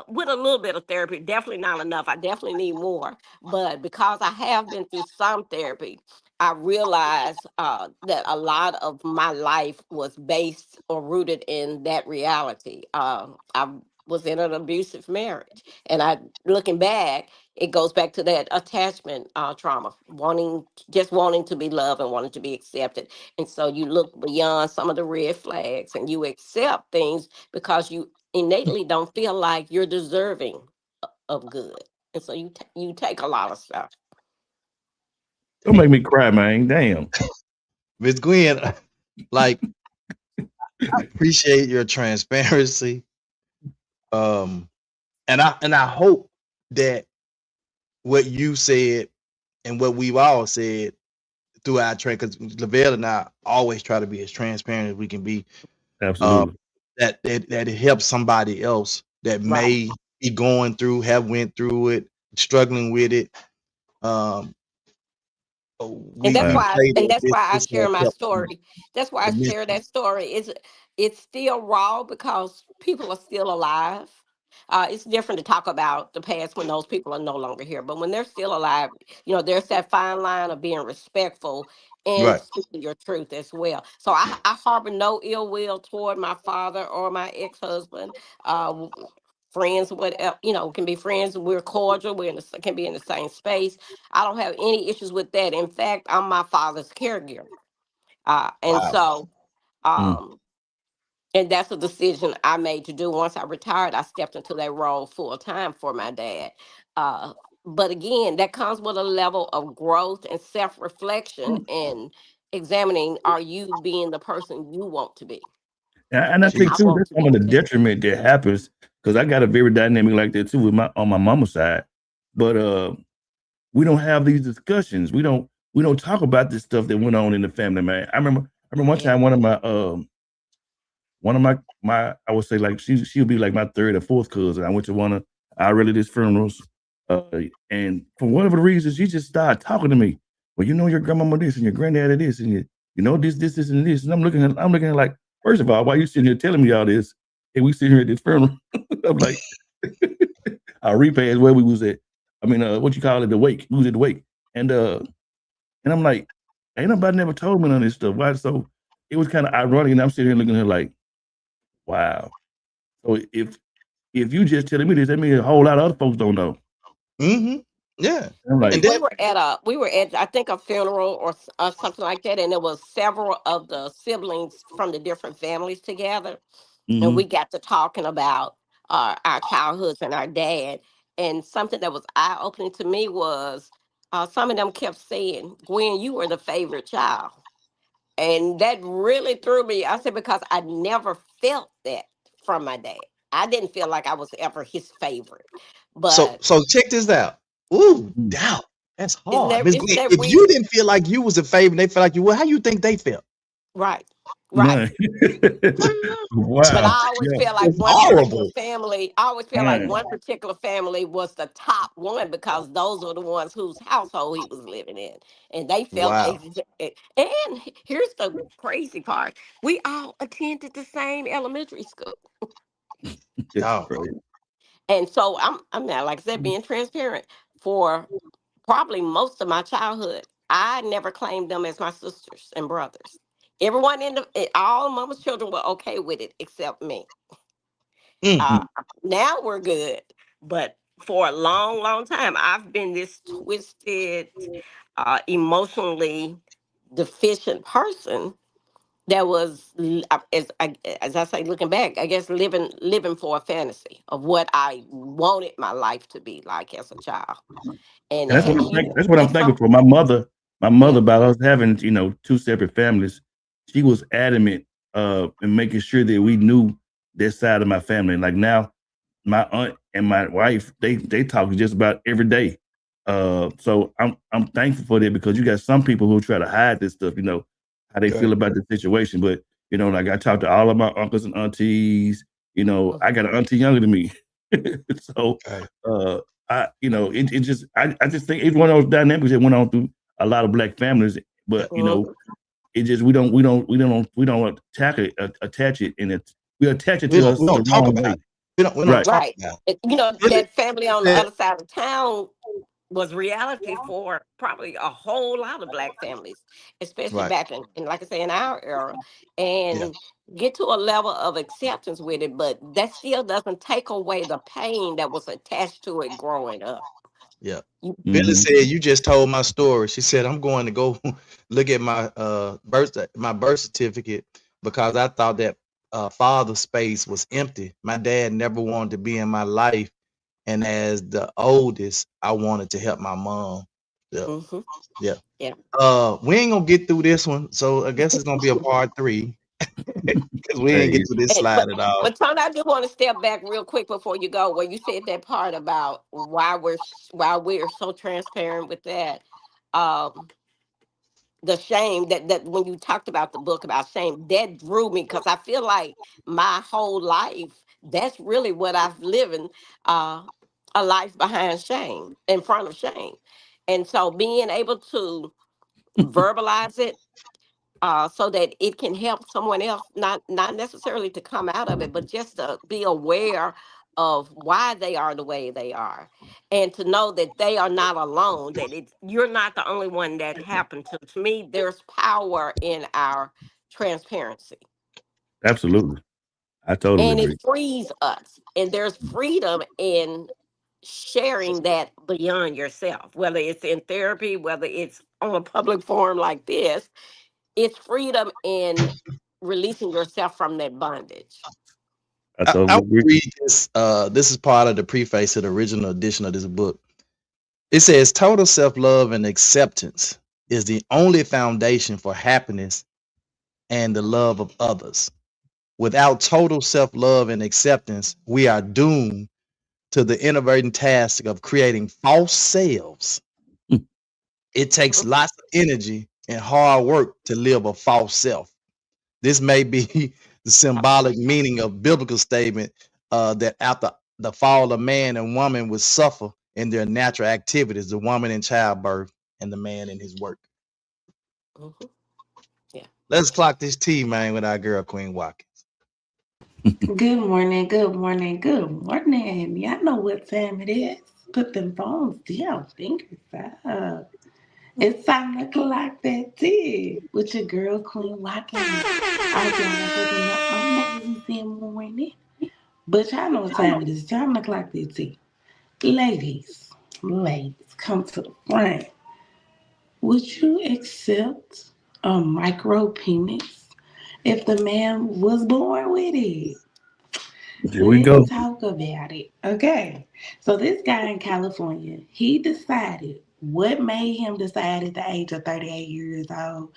with a little bit of therapy, definitely not enough. I definitely need more. But because I have been through some therapy, I realized that a lot of my life was based or rooted in that reality. I was in an abusive marriage, and looking back, it goes back to that attachment trauma, wanting to be loved and wanting to be accepted. And so you look beyond some of the red flags and you accept things because you innately don't feel like you're deserving of good. And so you take a lot of stuff. Don't make me cry, man. Damn. Miss Gwen, like I appreciate your transparency. Um, and I hope that what you said and what we've all said through our train, because Lavelle and I always try to be as transparent as we can be. Uh, Absolutely. that it helps somebody else that Right. may be going through, have went through it, struggling with it. Um, And we Wow. pray that that's why I this share has my helped you story. That's why I in this. share that story. It's still raw because people are still alive. It's different to talk about the past when those people are no longer here. But when they're still alive, there's that fine line of being respectful and Right. speaking your truth as well. So I harbor no ill will toward my father or my ex-husband. Friends, whatever, can be friends. We're cordial. Can be in the same space. I don't have any issues with that. In fact, I'm my father's caregiver. And Wow. so, Mm. um, and that's a decision I made to do. Once I retired, I stepped into that role full time for my dad. Uh, but again, that comes with a level of growth and self reflection and examining, are you being the person you want to be? And I And think I Jesus. too, want that's to some be of the okay. detriment that happens, because I got a very dynamic like that too with my on my mama's side. But we don't have these discussions. We don't talk about this stuff that went on in the family, man. I remember one Yeah. time one of my one of my I would say like she would be like my third or fourth cousin. I went to one of our relatives' funerals, and for whatever reason, she just started talking to me. Well, you know your grandmama this and your granddaddy this and you know this and this. And I'm looking at like, first of all, why you sitting here telling me all this? And we sitting here at this funeral. I'm like, our repast where we was at. I mean, what you call it, the wake. We was at the wake. And I'm like, ain't nobody never told me none of this stuff. Why? So it was kind of ironic, and I'm sitting here looking at her like, wow. So if you just telling me this, that means a whole lot of other folks don't know. Yeah. I'm like, And we were at I think a funeral or something like that, and there was several of the siblings from the different families together, and we got to talking about our childhoods and our dad. And something that was eye opening to me was some of them kept saying, "Gwen, you were the favorite child," and that really threw me. I said because I never felt that from my dad. I didn't feel like I was ever his favorite, so but check this out. Ooh, Mm. doubt. That's isn't hard. that Miss isn't Gwen, that if you weird? didn't feel like you was a favorite, they felt like you were, how you think they felt? Right, right. man. But Wow. I always Yeah. feel like It's one particular horrible. family, I always feel like Man. one particular family was the top one because those were the ones whose household he was living in. And they felt, Wow. and here's the crazy part, we all attended the same elementary school. It's Dog. crazy. And so I'm not, like I said, being transparent for probably most of my childhood. I never claimed them as my sisters and brothers. Everyone all mama's children were okay with it except me. Uh, Mm. now we're good, but for a long, long time, I've been this twisted, emotionally deficient person that was, as I say, looking back, I guess living for a fantasy of what I wanted my life to be like as a child, And that's what and I'm thinking. That's what I'm that's thinking some, for my yeah. mother about us having, two separate families. She was adamant in making sure that we knew this side of my family. Like now, my aunt and my wife, they talk just about every day. So I'm thankful for that because you got some people who try to hide this stuff, how they feel Right. about the situation. But like I talked to all of my uncles and aunties. I got an auntie younger than me. So Okay. it just I just think it's one of those dynamics that went on through a lot of black families, but Mhm. it just we don't attach it and we attach it We to don't we us the don't talk wrong about way. it. We don't Right. talk Right. about it. That family on the Really? other side of town was reality for probably a whole lot of black families, especially Right. back in like I say, in our era, Yeah. and get to a level of acceptance with it. But that still doesn't take away the pain that was attached to it growing up. Yeah. You, Billy Mhm. said you just told my story. She said I'm going to go look at my birth certificate because I thought that father space was empty. My dad never wanted to be in my life, and as the oldest, I wanted to help my mom. Yeah, hmm yeah. yeah. We ain't gonna get through this one, so I guess it's gonna be a part 3 because we ain't get Hey, through this And, slide at all. but Tony, I just want to step back real quick before you go, where you said that part about why we're so transparent with that. Um, the shame that when you talked about the book about shame, that drew me because I feel like my whole life that's really what I've living, uh a life behind shame, in front of shame. And so being able to verbalize it, so that it can help someone else, not necessarily to come out of it, but just to be aware of why they are the way they are, and to know that they are not alone. That you're not the only one that happened to. To me, there's power in our transparency, absolutely. I totally and it agree. frees us. And there's freedom in sharing that beyond yourself, whether it's in therapy, whether it's on a public forum like this. It's freedom in releasing yourself from that bondage. I I totally want to agree. read this. This is part of the preface to the original edition of this book. It says total self-love and acceptance is the only foundation for happiness and the love of others. Without total self-love and acceptance, we are doomed to the inadvertent task of creating false selves. It takes Mhm. lots of energy and hard work to live a false self. This may be the symbolic meaning of biblical statement that after the fall of man and woman would suffer in their natural activities, the woman in childbirth and the man in his work. Mm-hmm. Yeah. Let's clock this T, man, with our girl Queen Watkins. Good morning, good morning, good morning. Y'all know what time it is. Put them phones down, fingers up. It's time to clock that tea with your girl Queen Watkins. I join for the amazing morning. But y'all know what time it is. Time to clock that tea. Ladies, come to the front. Would you accept a micro penis if the man was born with it? Here we Let's go. talk about it. Okay. So this guy in California, he decided what made him decide at the age of 38 years old.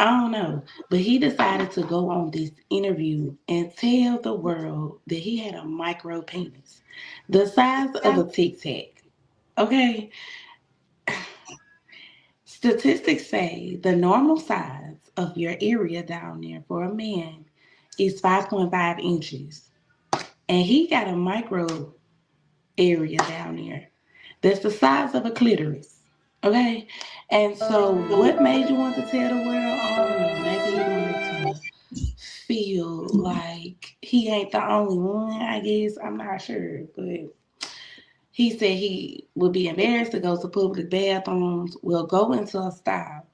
I don't know. But he decided to go on this interview and tell the world that he had a micro penis. The size of a tic tac. Okay. Statistics say the normal size of your area down there for a man is 5.5 inches. And he got a micro area down there that's the size of a clitoris. Okay? And so, what made you want to tell the world? I don't know. Maybe he wanted to feel like he ain't the only one, I guess. I'm not sure. But he said he would be embarrassed to go to public bathrooms, will go into a style.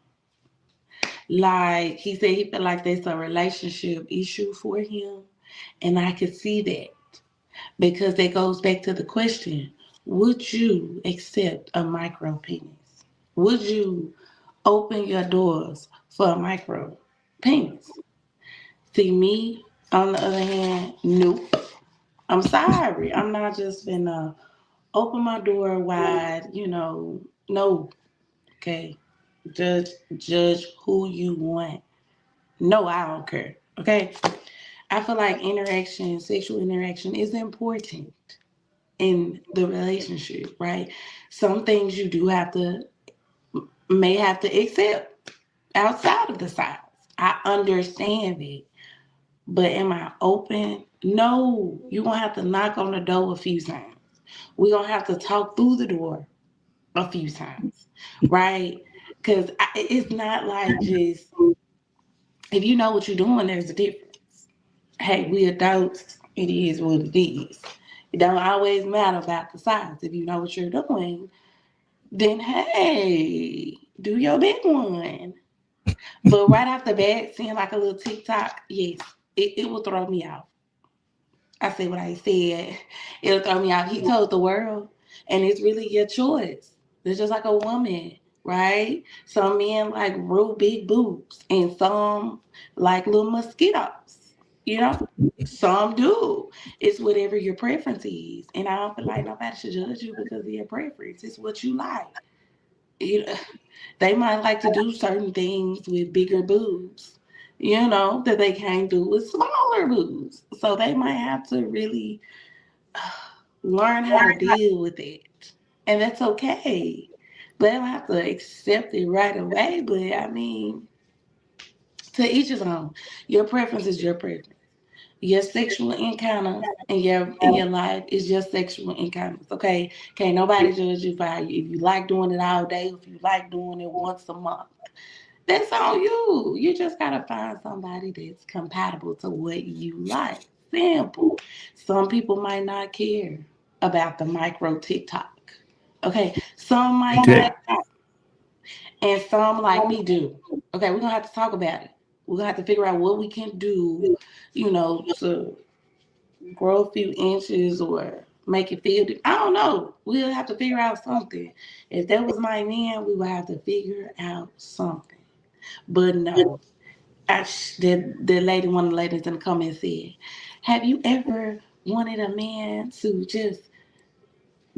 Like, he said he felt like that's a relationship issue for him. And I could see that. Because that goes back to the question, would you accept a micro penis? Would you open your doors for a micro penis? See, me, on the other hand, nope. I'm sorry. I'm not just gonna open my door wide, no. Okay. Judge who you want. No, I don't care. Okay. I feel like sexual interaction is important in the relationship, right? Some things you may have to accept outside of the size. I understand it. But am I open? No. You're gonna have to knock on the door a few times. We're gonna have to talk through the door a few times. Right? Because it's not like just if you know what you're doing, there's a difference. Hey, we adults, it is what it is. It don't always matter about the size. If you know what you're doing, then hey, do your big one. But right off the bat, seeing like a little TikTok, yes, it will throw me off. I said what I said. It'll throw me off. He told the world, and it's really your choice. It's just like a woman, right? Some men like real big boobs, and some like little mosquitoes. You know, some do. It's whatever your preference is, and I don't feel like nobody should judge you because of your preference. It's what you like. You know, they might like to do certain things with bigger boobs, that they can't do with smaller boobs. So they might have to really learn how to deal with it. And that's okay. They don't have to accept it right away. But I mean, to each his own. Your preference is your preference. Your sexual encounter in your life is just sexual encounters. Okay. Can't nobody judge you for if you like doing it all day, if you like doing it once a month. That's on you. You just gotta find somebody that's compatible to what you like. Simple. Some people might not care about the micro TikTok. Okay. Some might Okay. not. And some like me do. Okay, we're gonna have to talk about it. We're gonna have to figure out what we can do, to grow a few inches or make it feel. I don't know. We'll have to figure out something. If that was my man, we would have to figure out something. But no, one of the ladies in the comments said, "Have you ever wanted a man to just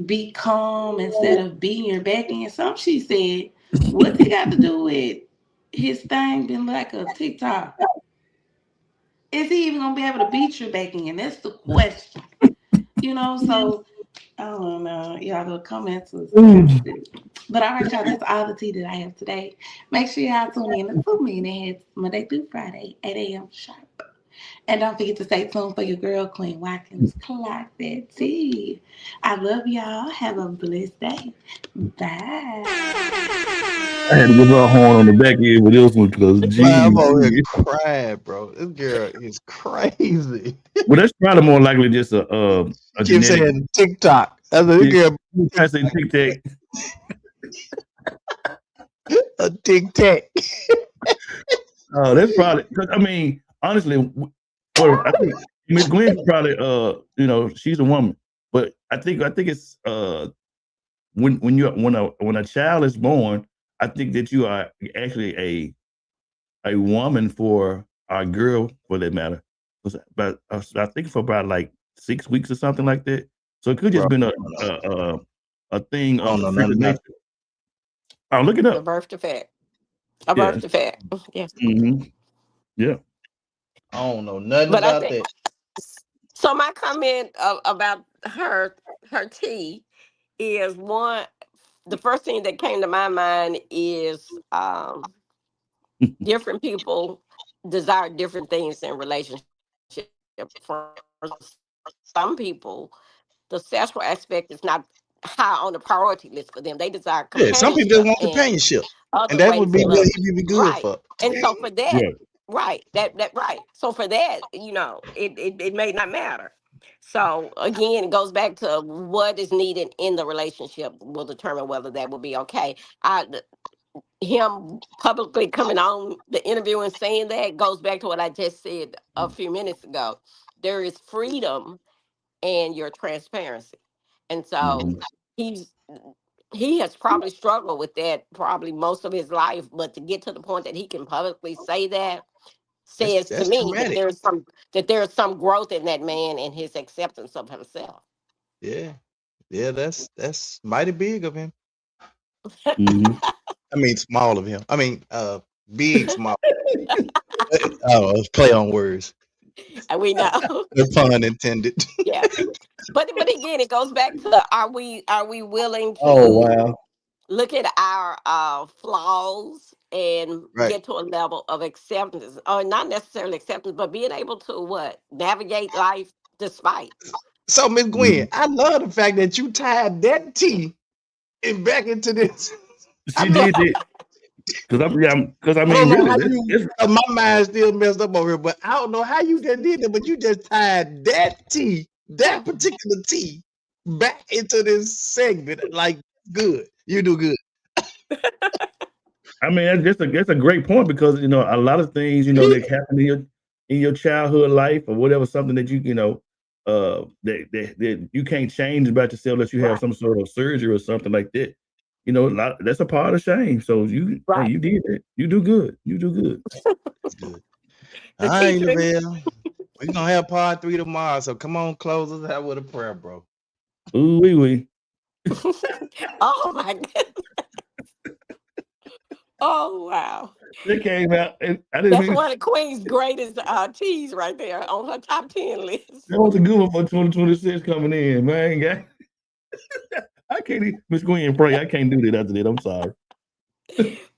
be calm instead of beating your back in?" Some she said, "What's it got to do with his thing being like a TikTok? Is he even gonna be able to beat your back in? That's the question." So I don't know. Y'all, the comments was kind of Mm. good. But all right, y'all, that's all the tea that I have today. Make sure y'all tune in to 2 Minutes Monday through Friday, 8 a.m. sharp. And don't forget to stay tuned for your girl, Queen Watkins. Clock that tea. I love y'all. Have a blessed day. Bye. I had to give her a horn on the back end with this one because I'm over here geez. crying, bro. This girl is crazy. Well, that's probably more likely just a Keep genetic. saying TikTok. I said, this girl I say tic tac. a tic tac. Oh, that's probably because I mean, honestly, well, I think Miss Gwen could probably she's a woman, but I think it's when a child is born, I think that you are actually a woman for a girl for that matter. But I think for about like 6 weeks or something like that. So it could just Bro, been a thing I don't of know freak nothing of about nature. Oh, look it The up. birth defect. A Yeah. birth defect. Yes. Mm-hmm. Yeah. I don't know nothing But I about think that. so. My comment about her tea is one. The first thing that came to my mind is different people desire different things in relationship. For some people, the sexual aspect is not high on the priority list for them. They desire Yeah, some people just companionship want and companionship. And other that would ways be of what loving. he'd be good Right. for. And so for that, Yeah. right, that right. So for that, it may not matter. So again, it goes back to what is needed in the relationship will determine whether that will be okay. Him publicly coming on the interview and saying that goes back to what I just said a few minutes ago. There is freedom in your transparency. And so Mm-hmm. he's he has probably struggled with that probably most of his life, but to get to the point that he can publicly say that says to That's me traumatic. that there is some growth in that man and his acceptance of himself. Yeah. Yeah, that's mighty big of him. Mm-hmm. I mean small of him. I mean big small. Oh, play on words. And we know. No pun intended. Yeah. But again, it goes back to are we willing Oh to wow. look at our flaws and Right. get to a level of acceptance, or not necessarily acceptance, but being able to what navigate life despite. So Miss Gwen, Mm-hmm. I love the fact that you tied that T and back into this. I She love did it because I I don't mean, know really, how you it's my mind still messed up over here, but I don't know how you just did it, but you just tied that T, that particular T, back into this segment. Like good. You do good. I mean, that's a great point because a lot of things that happen in your childhood life or whatever, something that that you can't change about yourself unless you have Right, some sort of surgery or something like that. That's a part of shame. So right. you did it. You do good. You do good. That's good. All The right, teacher. Lavelle. We're gonna have part 3 tomorrow. So come on, close us out with a prayer, bro. Ooh wee wee. Oh my god. Oh wow. It came out. I didn't That's mean one of Queen's greatest teas right there on her top 10 list. that was a good one for 2026 coming in, man. I can't Miss Gwen pray. I can't do that after that. I'm sorry.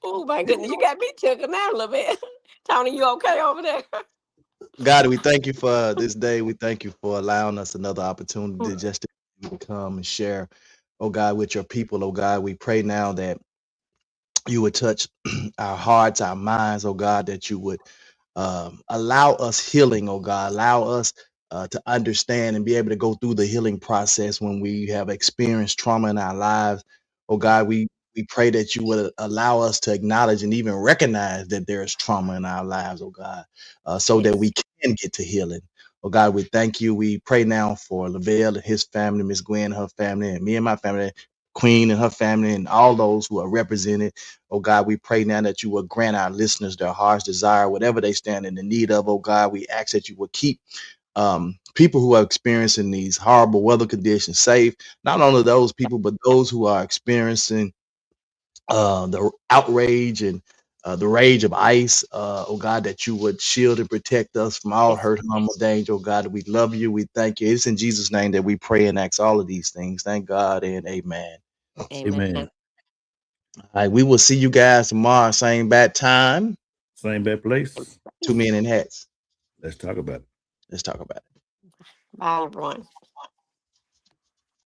Oh my goodness, you got me tickled now a little bit. Tony, you okay over there? God, we thank you for this day. We thank you for allowing us another opportunity just to come and share, oh God, with your people. Oh God, we pray now that you would touch our hearts, our minds, oh God, that you would allow us healing, oh God, allow us to understand and be able to go through the healing process when we have experienced trauma in our lives. Oh God, we pray that you would allow us to acknowledge and even recognize that there is trauma in our lives, oh God, so that we Yes. can get to healing. Oh God, we thank you. We pray now for Lavelle and his family, Miss Gwen and her family, and me and my family, Queen and her family, and all those who are represented. Oh God, we pray now that you will grant our listeners their heart's desire, whatever they stand in the need of. Oh God, we ask that you will keep people who are experiencing these horrible weather conditions safe. Not only those people, but those who are experiencing the outrage and the rage of ICE. Oh God, that you would shield and protect us from all Yes. hurt, harm, or danger. Oh God, we love you. We thank you. It's in Jesus' name that we pray and ask all of these things. Thank God and amen. Amen. Amen. All right, we will see you guys tomorrow, same bad time. Same bad place. 2 Men in Hats. Let's talk about it. Let's talk about it. Bye, everyone.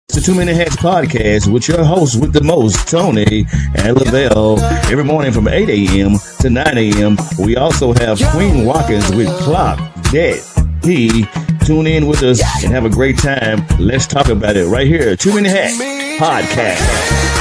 It's the 2 Minute Hats podcast with your hosts with the most, Tony and Lavelle, every morning from 8 a.m. to 9 a.m. We also have Queen Watkins with Clock Dead P. Tune in with us and have a great time. Let's talk about it right here. 2 Minute Hats podcast.